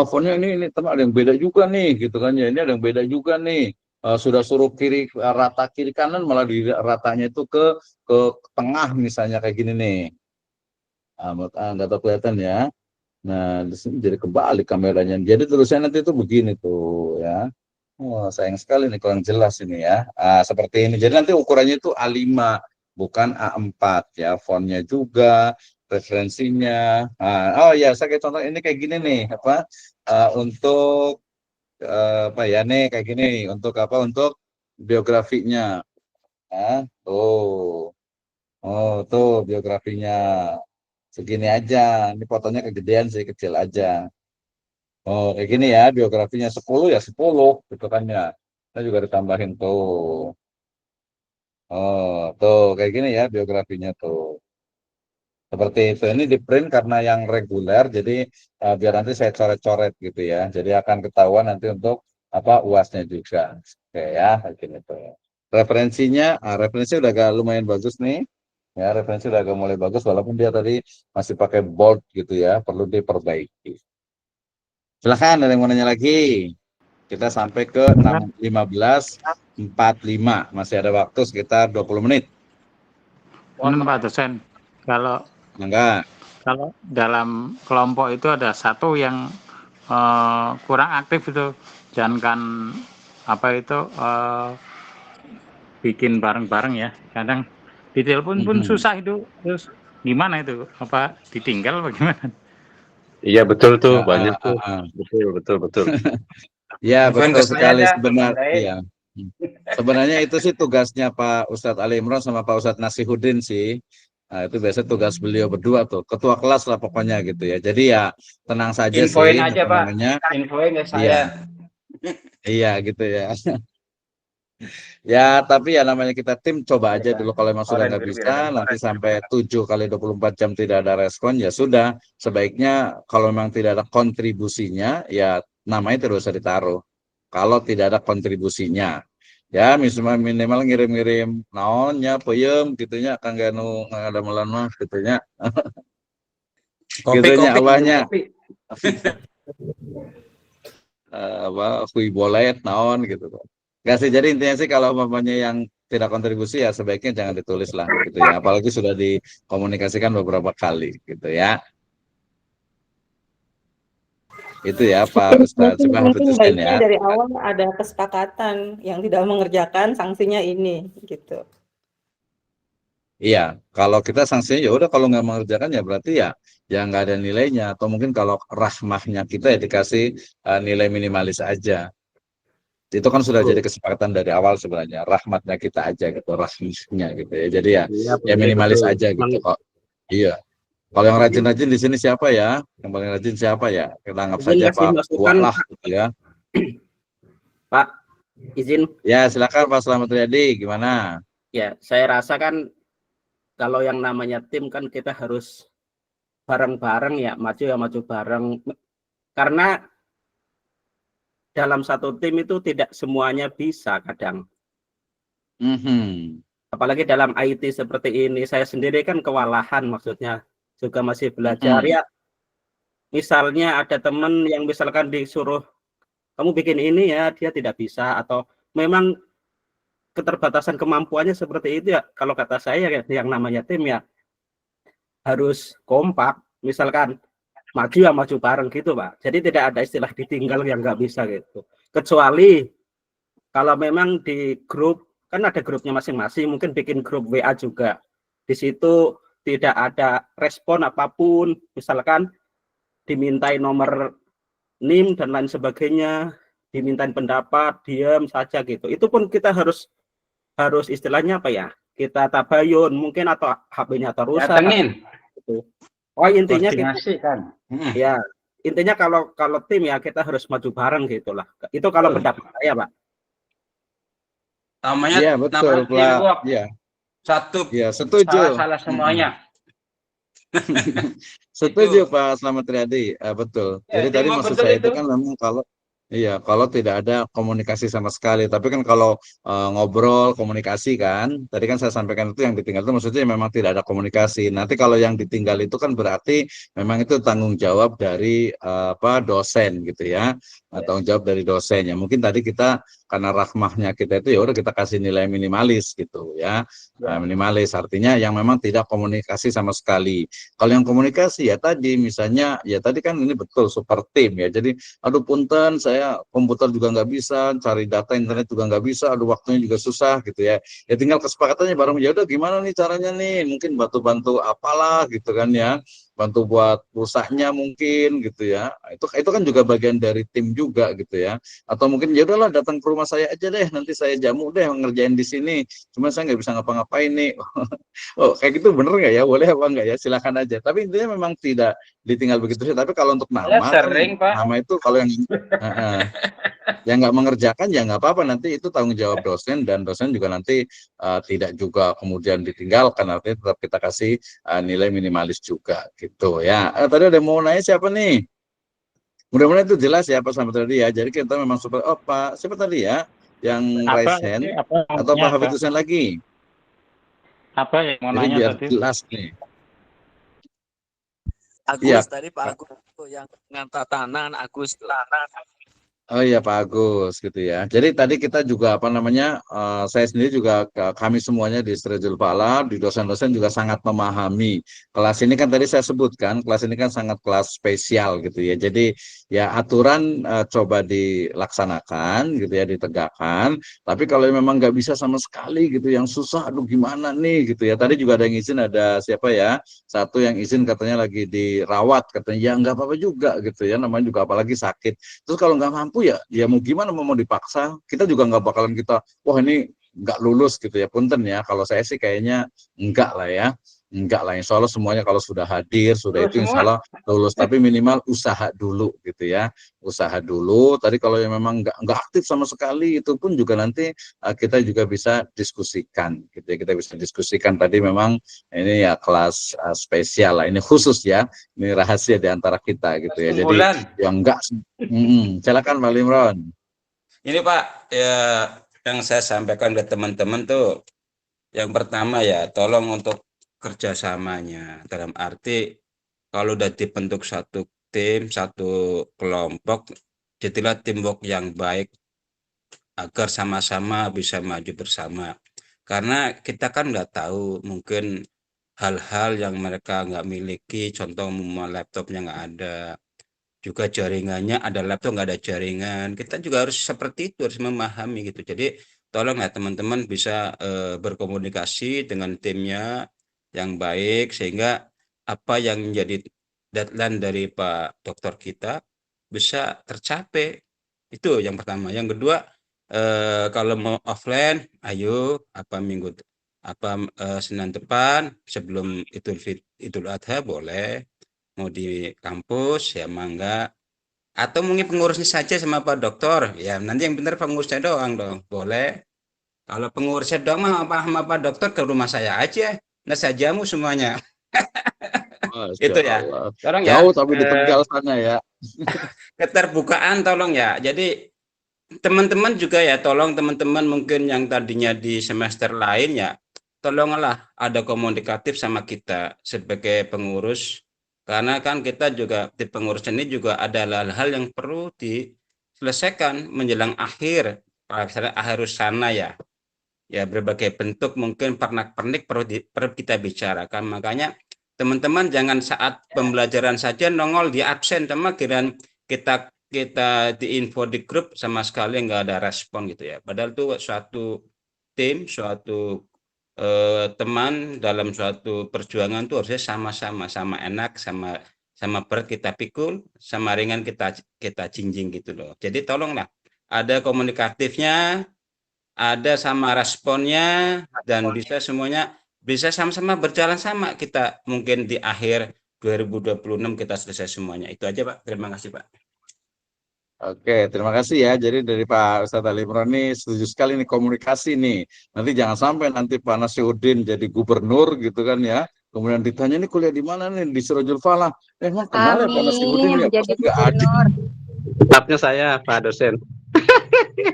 Speaker 1: fontnya ini teman ada yang beda juga nih gitu kan ya. Ini ada yang beda juga nih. Sudah suruh rata kiri kanan, malah di ratanya itu ke tengah misalnya kayak gini nih. Nggak tahu kelihatan ya. Nah, di sini jadi kebalik kameranya. Jadi tulisannya nanti itu begini tuh ya. Wah, sayang sekali nih kurang jelas ini ya. Seperti ini. Jadi nanti ukurannya itu A5 bukan A4 ya. Fontnya juga, referensinya. Oh ya, saya kayak contoh ini kayak gini nih, untuk apa ya nih kayak gini untuk untuk biografinya. Tuh. Oh, tuh biografinya. Segini aja. Ini fotonya kegedean sih, kecil aja. Oh, kayak gini ya, biografinya 10 ya 10 gitu kan ya. Saya juga ditambahin tuh. Oh, tuh kayak gini ya biografinya tuh. Seperti itu. Ini di print karena yang reguler, jadi biar nanti saya coret-coret gitu ya. Jadi akan ketahuan nanti untuk UASnya juga. Oke ya, kayak gini tuh. Referensinya udah agak lumayan bagus nih. Ya, referensi udah agak mulai bagus walaupun dia tadi masih pakai bold gitu ya, perlu diperbaiki. Silahkan, ada yang mau nanya lagi? Kita sampai ke 15:45. Masih ada waktu sekitar 20 menit.
Speaker 8: Pak dosen, kalau
Speaker 1: Enggak.
Speaker 8: dalam kelompok itu ada satu yang kurang aktif itu, jangankan bikin bareng-bareng ya. Kadang ditelepon pun susah itu. Terus gimana itu? Apa ditinggal apa gimana?
Speaker 9: Iya betul tuh,
Speaker 1: Ah,
Speaker 9: banyak
Speaker 1: ah,
Speaker 9: tuh.
Speaker 1: ah, ah.
Speaker 9: Betul.
Speaker 1: Ya,
Speaker 6: Infoin
Speaker 1: betul
Speaker 6: ke saya
Speaker 1: sekali
Speaker 6: dah,
Speaker 1: sebenar.
Speaker 6: Bang Daeng.
Speaker 1: Iya. Sebenarnya itu sih tugasnya Pak Ustadz Ali Imran sama Pak Ustadz Nasihuddin sih. Nah, itu biasanya tugas beliau berdua tuh, ketua kelas lah pokoknya gitu ya. Jadi ya tenang saja
Speaker 6: Infoin
Speaker 1: sih
Speaker 6: aja,
Speaker 1: apa
Speaker 6: Pak.
Speaker 1: namanya.
Speaker 6: Infoin ke
Speaker 1: Iya,
Speaker 6: saya.
Speaker 1: iya gitu ya. Ya, tapi ya namanya kita tim, coba
Speaker 6: Ini,
Speaker 1: aja
Speaker 6: Pak.
Speaker 1: dulu kalau memang sudah
Speaker 6: Oren
Speaker 1: nggak
Speaker 6: bir-bir ada.
Speaker 1: bisa, nanti sampai 7 kali 24 jam tidak ada respon, ya sudah. Sebaiknya kalau memang tidak ada kontribusinya, ya namanya tidak usah ditaruh. Kalau tidak ada kontribusinya. Ya, misalnya minimal ngirim-ngirim naonnya, peyem, gitunya, kan gak nu nggak ada melanah, gitunya. Gitunya, abahnya,
Speaker 6: Kopi.
Speaker 1: apa, kui bolet, naon, gitu. Gak sih, jadi intinya sih kalau umpamanya yang tidak kontribusi ya sebaiknya jangan ditulis lah gitu ya. Apalagi sudah dikomunikasikan beberapa kali gitu ya. Itu ya Pak Ustadz. Coba
Speaker 2: Mungkin
Speaker 1: Hafidz Hussein
Speaker 2: baiknya
Speaker 1: ya.
Speaker 2: dari awal ada kesepakatan yang tidak mengerjakan sanksinya ini gitu.
Speaker 1: Iya, kalau kita sanksinya ya udah kalau nggak mengerjakan ya berarti ya nggak ada nilainya. Atau mungkin kalau rahmahnya kita ya dikasih nilai minimalis aja. Itu kan sudah jadi kesepakatan dari awal sebenarnya. Rahmatnya kita aja gitu, rahmatnya gitu ya. Jadi
Speaker 9: Iya,
Speaker 1: ya minimalis
Speaker 9: betul.
Speaker 1: aja gitu kok. Iya. Kalau yang rajin-rajin di sini siapa ya? Yang paling rajin siapa ya? Kita anggap
Speaker 10: Izin
Speaker 1: saja
Speaker 10: kasih
Speaker 1: Pak Tua
Speaker 10: masukan,
Speaker 1: lah gitu ya.
Speaker 10: Pak. Izin.
Speaker 1: Ya, silakan Pak Slamet Riyadi, gimana?
Speaker 10: Ya, saya rasa kan kalau yang namanya tim kan kita harus bareng-bareng ya, maju ya maju bareng. Karena dalam satu tim itu tidak semuanya bisa kadang. Apalagi dalam IT seperti ini, saya sendiri kan kewalahan maksudnya, juga masih belajar ya. Misalnya ada teman yang misalkan disuruh kamu bikin ini ya, dia tidak bisa, atau memang keterbatasan kemampuannya seperti itu ya. Kalau kata saya yang namanya tim ya harus kompak, misalkan maju ya maju bareng gitu Pak. Jadi tidak ada istilah ditinggal yang nggak bisa gitu. Kecuali kalau memang di grup, kan ada grupnya masing-masing, mungkin bikin grup WA juga. Di situ tidak ada respon apapun, misalkan dimintai nomor NIM dan lain sebagainya, dimintain pendapat, diam saja gitu. Itu pun kita harus istilahnya apa ya? Kita tabayun mungkin atau HP-nya terrusak.
Speaker 6: Datengin.
Speaker 10: Gitu. Oh intinya
Speaker 6: koordinasi
Speaker 10: kita,
Speaker 6: kan.
Speaker 10: ya intinya kalau tim ya kita harus maju bareng gitulah. Itu kalau pendapat saya Pak.
Speaker 6: Namanya
Speaker 1: Iya betul Pak. Iya.
Speaker 6: Satu.
Speaker 1: Iya setuju.
Speaker 6: Salah semuanya.
Speaker 1: Setuju Pak Slamet Riyadi, betul.
Speaker 6: Ya,
Speaker 1: Jadi tadi
Speaker 6: teamwork
Speaker 1: maksud
Speaker 6: betul
Speaker 1: saya itu
Speaker 6: itu.
Speaker 1: kan memang kalau tidak ada komunikasi sama sekali. Tapi kan kalau ngobrol komunikasi kan, tadi kan saya sampaikan itu yang ditinggal itu maksudnya memang tidak ada komunikasi. Nanti kalau yang ditinggal itu kan berarti memang itu tanggung jawab dari dosen gitu ya, tanggung jawab dari dosen. Ya mungkin tadi kita karena rahmahnya kita itu ya udah kita kasih nilai minimalis gitu ya. Minimalis artinya yang memang tidak komunikasi sama sekali. Kalau yang komunikasi ya tadi misalnya ya tadi kan ini betul super tim ya. Jadi aduh punten saya komputer juga nggak bisa, cari data internet juga nggak bisa, aduh waktunya juga susah gitu ya. Ya tinggal kesepakatannya bareng ya udah gimana nih caranya nih, mungkin bantu-bantu apalah gitu kan ya. Bantu buat pulsanya mungkin gitu ya. Itu kan juga bagian dari tim juga gitu ya. Atau mungkin ya udahlah datang ke rumah saya aja deh, nanti saya jamu deh ngerjain di sini. Cuma saya nggak bisa ngapa-ngapain nih. Oh, kayak gitu bener nggak ya? Boleh apa nggak ya? Silakan aja. Tapi intinya memang tidak ditinggal begitu saja. Tapi kalau untuk nama
Speaker 6: Sering, Pak.
Speaker 1: nama itu kalau yang nggak mengerjakan ya nggak apa-apa, nanti itu tanggung jawab dosen dan dosen juga nanti tidak juga kemudian ditinggalkan, artinya tetap kita kasih nilai minimalis juga gitu ya. Tadi ada yang mau nanya siapa nih? Mudah-mudahan itu jelas ya Pak Slamet tadi ya. Jadi kita memang super. Oh Pak siapa tadi ya? Yang raise hand atau Pak Hafidz Hussein lagi?
Speaker 8: Apa yang mau
Speaker 1: Jadi
Speaker 8: nanya
Speaker 1: biar
Speaker 8: tadi?
Speaker 1: jelas nih.
Speaker 5: Agus
Speaker 1: Iya.
Speaker 5: tadi Pak Agus tuh yang ngantar tangan Agus tuh.
Speaker 1: Oh iya Pak Agus gitu ya. Jadi tadi kita juga apa namanya, saya sendiri juga kami semuanya di Sirajul Falah, di dosen-dosen juga sangat memahami. Kelas ini kan tadi saya sebutkan, kelas ini kan sangat kelas spesial gitu ya. Jadi ya aturan coba dilaksanakan gitu ya, ditegakkan. Tapi kalau memang nggak bisa sama sekali gitu, yang susah, aduh gimana nih gitu ya. Tadi juga ada yang izin, ada siapa ya? Satu yang izin katanya lagi dirawat, katanya ya nggak apa-apa juga gitu ya. Namanya juga apalagi sakit. Terus kalau nggak mampu ya mau gimana, mau dipaksa, kita juga nggak bakalan kita, wah ini nggak lulus gitu ya, punten ya. Kalau saya sih kayaknya enggak lah ya, enggak lah. Insya Allah semuanya kalau sudah hadir, sudah itu insya Allah lulus. Tapi minimal usaha dulu gitu ya, usaha dulu. Tadi kalau yang memang nggak aktif sama sekali, itu pun juga nanti kita juga bisa diskusikan gitu ya. Kita bisa diskusikan. Tadi memang ini ya kelas spesial lah, ini khusus ya, ini rahasia di antara kita gitu ya. Jadi
Speaker 9: Kesimpulan,
Speaker 1: yang enggak, silakan Pak Limron.
Speaker 9: ini Pak, ya yang saya sampaikan ke teman-teman tuh, yang pertama ya tolong untuk kerjasamanya, dalam arti kalau udah dibentuk satu tim, satu kelompok, jadilah teamwork yang baik agar sama-sama bisa maju bersama. Karena kita kan nggak tahu, mungkin hal-hal yang mereka nggak miliki, contoh laptopnya nggak ada, juga jaringannya ada laptop nggak ada jaringan, kita juga harus seperti itu, harus memahami gitu. Jadi tolong ya teman-teman bisa berkomunikasi dengan timnya yang baik, sehingga apa yang menjadi deadline dari Pak Dokter kita bisa tercapai. Itu yang pertama. Yang kedua, kalau mau offline, ayo Senin depan sebelum Idul Adha boleh, mau di kampus ya mangga, atau mungkin pengurusnya saja sama Pak Dokter ya, nanti yang benar pengurusnya doang dong, boleh. Kalau pengurusnya doang sama Pak Dokter ke rumah saya aja, nah saya jamu semuanya. Itu ya, tolong ya,
Speaker 1: Jauh tapi di Tegal sana ya.
Speaker 9: keterbukaan tolong ya. Jadi teman-teman juga ya, tolong teman-teman mungkin yang tadinya di semester lain ya, tolonglah ada komunikatif sama kita sebagai pengurus. Karena kan kita juga di pengurus ini juga ada hal-hal yang perlu diselesaikan menjelang akhir sana ya. Ya berbagai bentuk mungkin pernak-pernik perlu kita bicarakan. Makanya teman-teman jangan saat pembelajaran saja nongol di absen, sama kita di info di grup sama sekali nggak ada respon gitu ya. Padahal itu suatu tim, suatu teman dalam suatu perjuangan tuh harusnya sama enak, sama berat kita pikul, sama ringan kita jinjing gitu loh. Jadi tolonglah ada komunikatifnya, ada sama responnya, dan bisa semuanya bisa sama-sama berjalan sama. Kita mungkin di akhir 2026 kita selesai semuanya. Itu aja Pak. Terima kasih Pak.
Speaker 1: Oke, terima kasih ya. Jadi dari Pak Ustadz Ali Imran ini setuju sekali nih komunikasi nih. Nanti jangan sampai nanti Pak Nasiruddin jadi gubernur gitu kan ya. Kemudian ditanya nih kuliah di mana nih, di Sirajul Falah. Emang kenal ya Pak Nasiruddin ya?
Speaker 2: Jadi
Speaker 1: Nggak ada.
Speaker 2: gubernur.
Speaker 10: Tetapnya saya Pak dosen.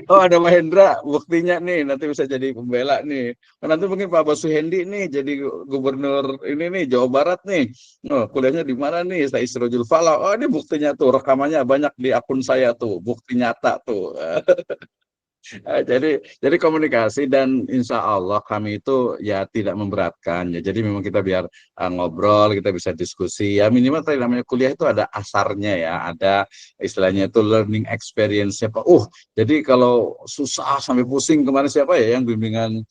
Speaker 1: Oh ada Mahendra, buktinya nih nanti bisa jadi pembela nih. Nanti mungkin Pak Basuhendi nih jadi gubernur ini nih Jawa Barat nih. Oh, kuliahnya di mana nih? Saya Sirajul Falah. Oh ini buktinya tuh, rekamannya banyak di akun saya tuh, bukti nyata tuh. Jadi komunikasi, dan insya Allah kami itu ya tidak memberatkan ya. Jadi memang kita biar ngobrol, kita bisa diskusi ya, minimal tadi namanya kuliah itu ada asarnya ya, ada istilahnya itu learning experience-nya Pak. Jadi kalau susah sampai pusing, kemarin siapa ya yang bimbingan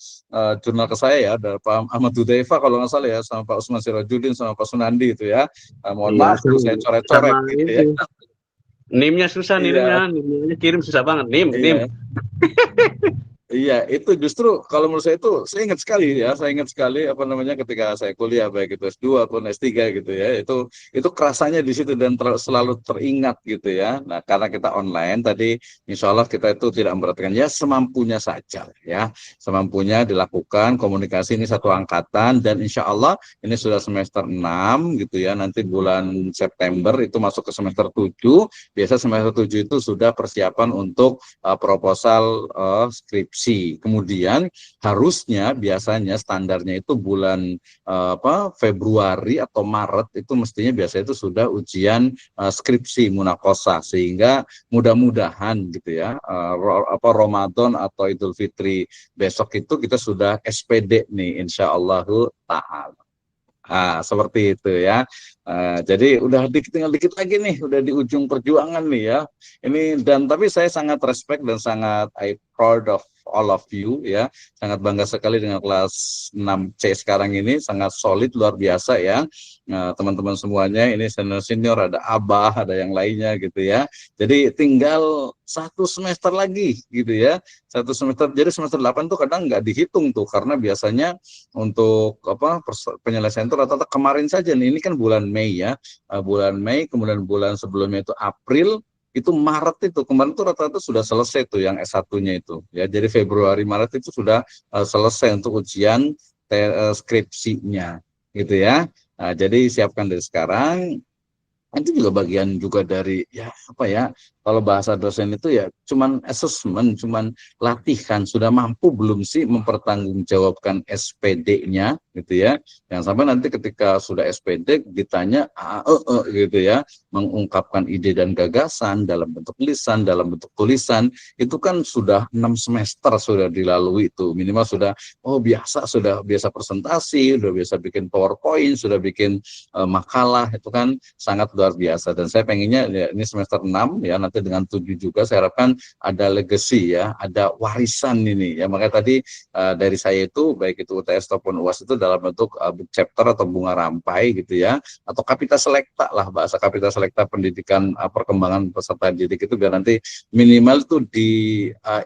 Speaker 1: jurnal ke saya ya, ada Pak Ahmad Dudaifa kalau nggak salah ya, sama Pak Usman Sirajuddin sama Pak Sunandi itu ya. Mohon maaf tuh saya coret-coret gitu ya.
Speaker 10: NIM-nya susah,
Speaker 1: Iya.
Speaker 10: NIM-nya kirim susah banget, NIM.
Speaker 1: Iya, itu justru kalau menurut saya itu, saya ingat sekali apa namanya ketika saya kuliah baik itu S2 ataupun S3 gitu ya, itu kerasanya di situ dan selalu teringat gitu ya. Nah, karena kita online tadi, insya Allah kita itu tidak memberatkan ya, semampunya saja ya, semampunya dilakukan komunikasi. Ini satu angkatan dan insya Allah ini sudah semester 6 gitu ya, nanti bulan September itu masuk ke semester 7, biasa semester 7 itu sudah persiapan untuk proposal skripsi skripsi. Kemudian harusnya biasanya standarnya itu bulan Februari atau Maret itu mestinya biasanya itu sudah ujian skripsi munakosah, sehingga mudah-mudahan gitu ya Ramadan atau Idul Fitri besok itu kita sudah SPD nih insyaallahu ta'ala. Seperti itu ya. Jadi udah tinggal dikit lagi nih, udah di ujung perjuangan nih ya. Ini tapi saya sangat respect dan sangat proud of all of you ya. Sangat bangga sekali dengan kelas 6C sekarang ini, sangat solid luar biasa ya. Teman-teman semuanya ini senior, ada Abah, ada yang lainnya gitu ya. Jadi tinggal 1 semester lagi gitu ya. 1 semester. Jadi semester 8 tuh kadang nggak dihitung tuh, karena biasanya untuk penyelesaian itu rata-rata kemarin saja nih, ini kan bulan Mei ya, bulan Mei, kemudian bulan sebelumnya itu April, itu Maret itu kemarin tuh rata-rata sudah selesai tuh yang S1-nya itu ya. Jadi Februari Maret itu sudah selesai untuk ujian skripsinya gitu ya. Jadi siapkan dari sekarang. Itu juga bagian juga dari ya kalau bahasa dosen itu ya cuman assessment, cuman latihan, sudah mampu belum sih mempertanggungjawabkan SPD-nya gitu ya. Jangan sampai nanti ketika sudah SPD ditanya gitu ya, mengungkapkan ide dan gagasan dalam bentuk lisan, dalam bentuk tulisan, itu kan sudah 6 semester sudah dilalui itu, minimal sudah sudah biasa presentasi, sudah biasa bikin PowerPoint, sudah bikin makalah, itu kan sangat luar biasa. Dan saya pengennya ya, ini semester 6 ya, nanti dengan 7 juga saya harapkan ada legacy ya, ada warisan ini ya. Makanya tadi dari saya itu baik itu UTS ataupun UAS itu dalam bentuk book chapter atau bunga rampai gitu ya, atau kapita selekta lah, bahasa kapita selekta pendidikan perkembangan peserta didik itu, biar nanti minimal itu di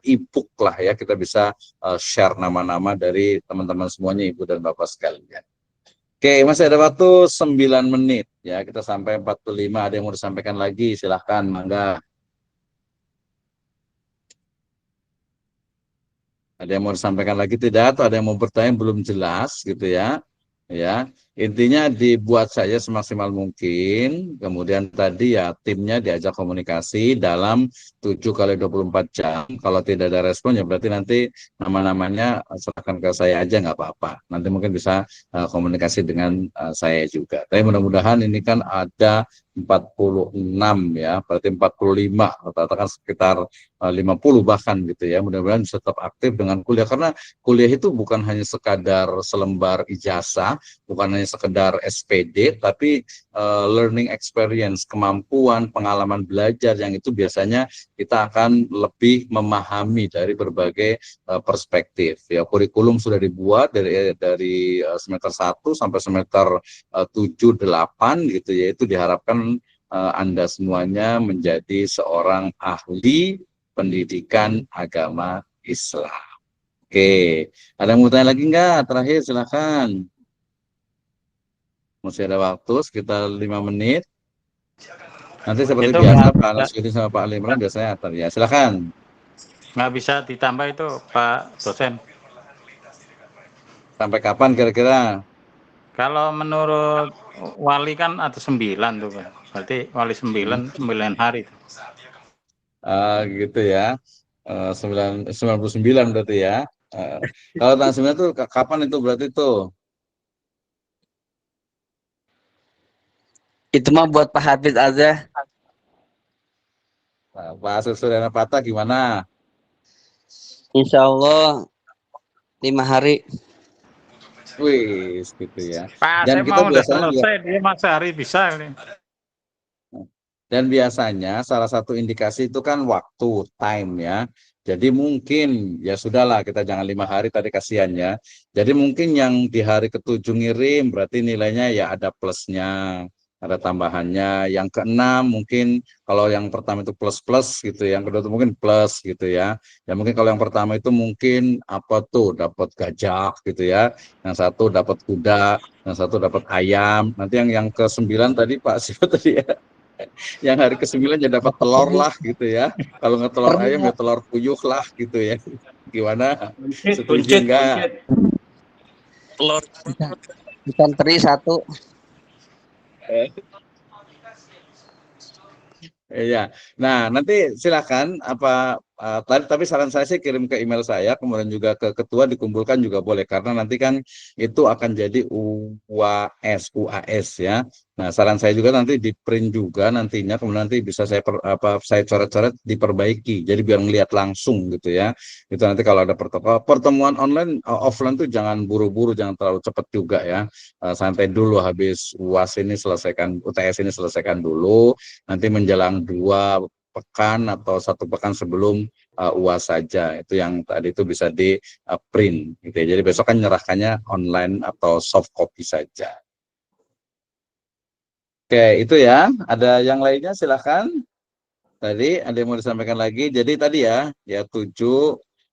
Speaker 1: e-book lah ya, kita bisa share nama-nama dari teman-teman semuanya, Ibu dan Bapak sekalian. Oke, masih ada waktu 9 menit ya, kita sampai 45. Ada yang mau disampaikan lagi, silahkan, mangga. Ada yang mau disampaikan lagi tidak, atau ada yang mau bertanya belum jelas gitu ya. Ya, intinya dibuat saja semaksimal mungkin, kemudian tadi ya timnya diajak komunikasi dalam 7x24 jam. Kalau tidak ada respon ya berarti nanti nama-namanya serahkan ke saya aja, nggak apa-apa. Nanti mungkin bisa komunikasi dengan saya juga. Tapi mudah-mudahan ini kan ada 46 ya, berarti 45, rata-rata kan sekitar 50 bahkan gitu ya. Mudah-mudahan bisa tetap aktif dengan kuliah, karena kuliah itu bukan hanya sekadar selembar ijazah, bukan hanya sekedar SPD, tapi learning experience, kemampuan, pengalaman belajar yang itu biasanya kita akan lebih memahami dari berbagai perspektif. Ya, kurikulum sudah dibuat dari semester 1 sampai semester 7-8 gitu ya, itu diharapkan Anda semuanya menjadi seorang ahli pendidikan agama Islam. Oke, ada yang mau tanya lagi enggak? Terakhir silakan. Masih ada waktu sekitar 5 menit. Nanti seperti
Speaker 8: Itu
Speaker 1: biasa Pak Nasruddin sama Pak Limran biasanya atur ya. Silakan.
Speaker 8: nggak bisa ditambah itu Pak dosen.
Speaker 1: Sampai kapan kira-kira?
Speaker 8: Kalau menurut wali kan ada 9 tuh Pak. Berarti wali 9 hari.
Speaker 1: Gitu ya. 99 berarti ya. Kalau tanggal 9 itu kapan itu berarti itu?
Speaker 5: Itu mah buat Pak Hafiz aja.
Speaker 1: Nah, Pak Suryana Patah gimana?
Speaker 5: Insya Allah 5 hari.
Speaker 1: Wih, gitu ya.
Speaker 8: Pak,
Speaker 1: Dan
Speaker 8: saya
Speaker 1: kita
Speaker 8: mau udah
Speaker 1: biasanya
Speaker 8: selesai, dia masa hari bisa ini.
Speaker 1: Dan biasanya salah satu indikasi itu kan waktu, time ya. Jadi mungkin ya sudahlah, kita jangan 5 hari tadi kasihannya. Jadi mungkin yang di hari ke-7 ngirim berarti nilainya ya ada plusnya, ada tambahannya. Yang ke-6 mungkin kalau yang pertama itu plus-plus gitu, yang kedua itu mungkin plus gitu ya. Ya mungkin kalau yang pertama itu mungkin apa tuh, dapat gajah gitu ya. Yang satu dapat kuda, yang satu dapat ayam. Nanti yang ke-9 tadi Pak Siva tadi ya. Yang hari ke-9 ya dapat telur lah gitu ya. Kalau nggak telur ayam ya telur puyuh lah gitu ya. Gimana? Setuju enggak?
Speaker 5: Telur ikan teri 1.
Speaker 1: Iya. Nah, nanti silakan Tapi saran saya sih kirim ke email saya, kemudian juga ke ketua dikumpulkan juga boleh, karena nanti kan itu akan jadi UAS ya. Nah, saran saya juga nanti di print juga nantinya, kemudian nanti bisa saya saya coret-coret diperbaiki, jadi biar ngelihat langsung gitu ya. Itu nanti kalau ada pertemuan online offline tuh jangan buru-buru, jangan terlalu cepat juga ya. Santai dulu, habis UAS ini selesaikan, UTS ini selesaikan dulu, nanti menjelang 2 pekan atau 1 pekan sebelum UAS saja, itu yang tadi itu bisa di print gitu ya. Jadi besok kan nyerahkannya online atau soft copy saja. Oke, itu ya. Ada yang lainnya silahkan. Tadi ada yang mau disampaikan lagi. Jadi tadi ya 7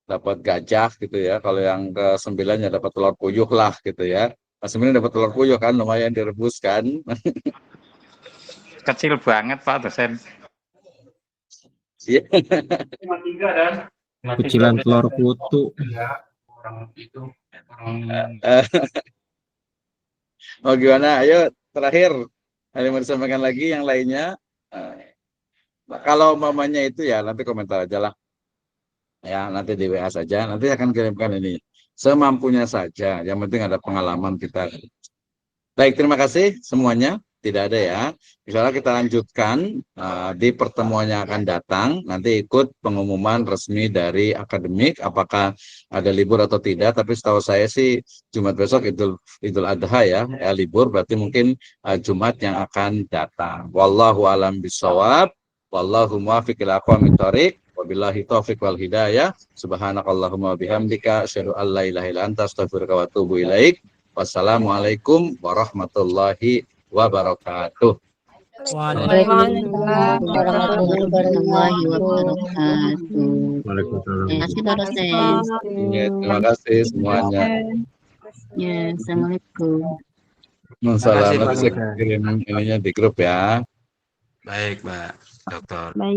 Speaker 1: dapat gajah gitu ya. Kalau yang ke 9 ya dapat telur puyuh lah gitu ya. Nah, 9 dapat telur puyuh kan, lumayan direbus kan.
Speaker 8: Kecil banget Pak dosen.
Speaker 1: Iya.
Speaker 11: Kecilan telur kutu.
Speaker 1: Oh gimana? Ayo terakhir. Ada yang mau disampaikan lagi yang lainnya? Kalau mamanya itu ya nanti komentar aja lah. Ya nanti di WA saja. Nanti akan kirimkan ini semampunya saja. Yang penting ada pengalaman kita. Baik, terima kasih semuanya. Tidak ada ya. Misalnya kita lanjutkan di pertemuan yang akan datang. Nanti ikut pengumuman resmi dari akademik apakah ada libur atau tidak. Tapi setahu saya sih Jumat besok Idul Adha ya libur, berarti mungkin Jumat yang akan datang. Wallahu alam bisawab. Wallahu muwaffiq ila aqwamit thoriq. Wabillahi taufiq wal hidayah. Subhanakallahumma bihamdika asyhadu an la ilaha illa anta astaghfiruka wa atubu ilaik. Wassalamualaikum warahmatullahi wabarakatuh.
Speaker 12: Waalaikumsalam warahmatullahi wabarakatuh. Terima kasih Pak dosen.
Speaker 1: Ya, terima kasih semuanya.
Speaker 12: Ya, assalamualaikum.
Speaker 1: Nanti saya kirim ininya di grup ya.
Speaker 9: Baik, Mbak Dokter.
Speaker 12: Baik.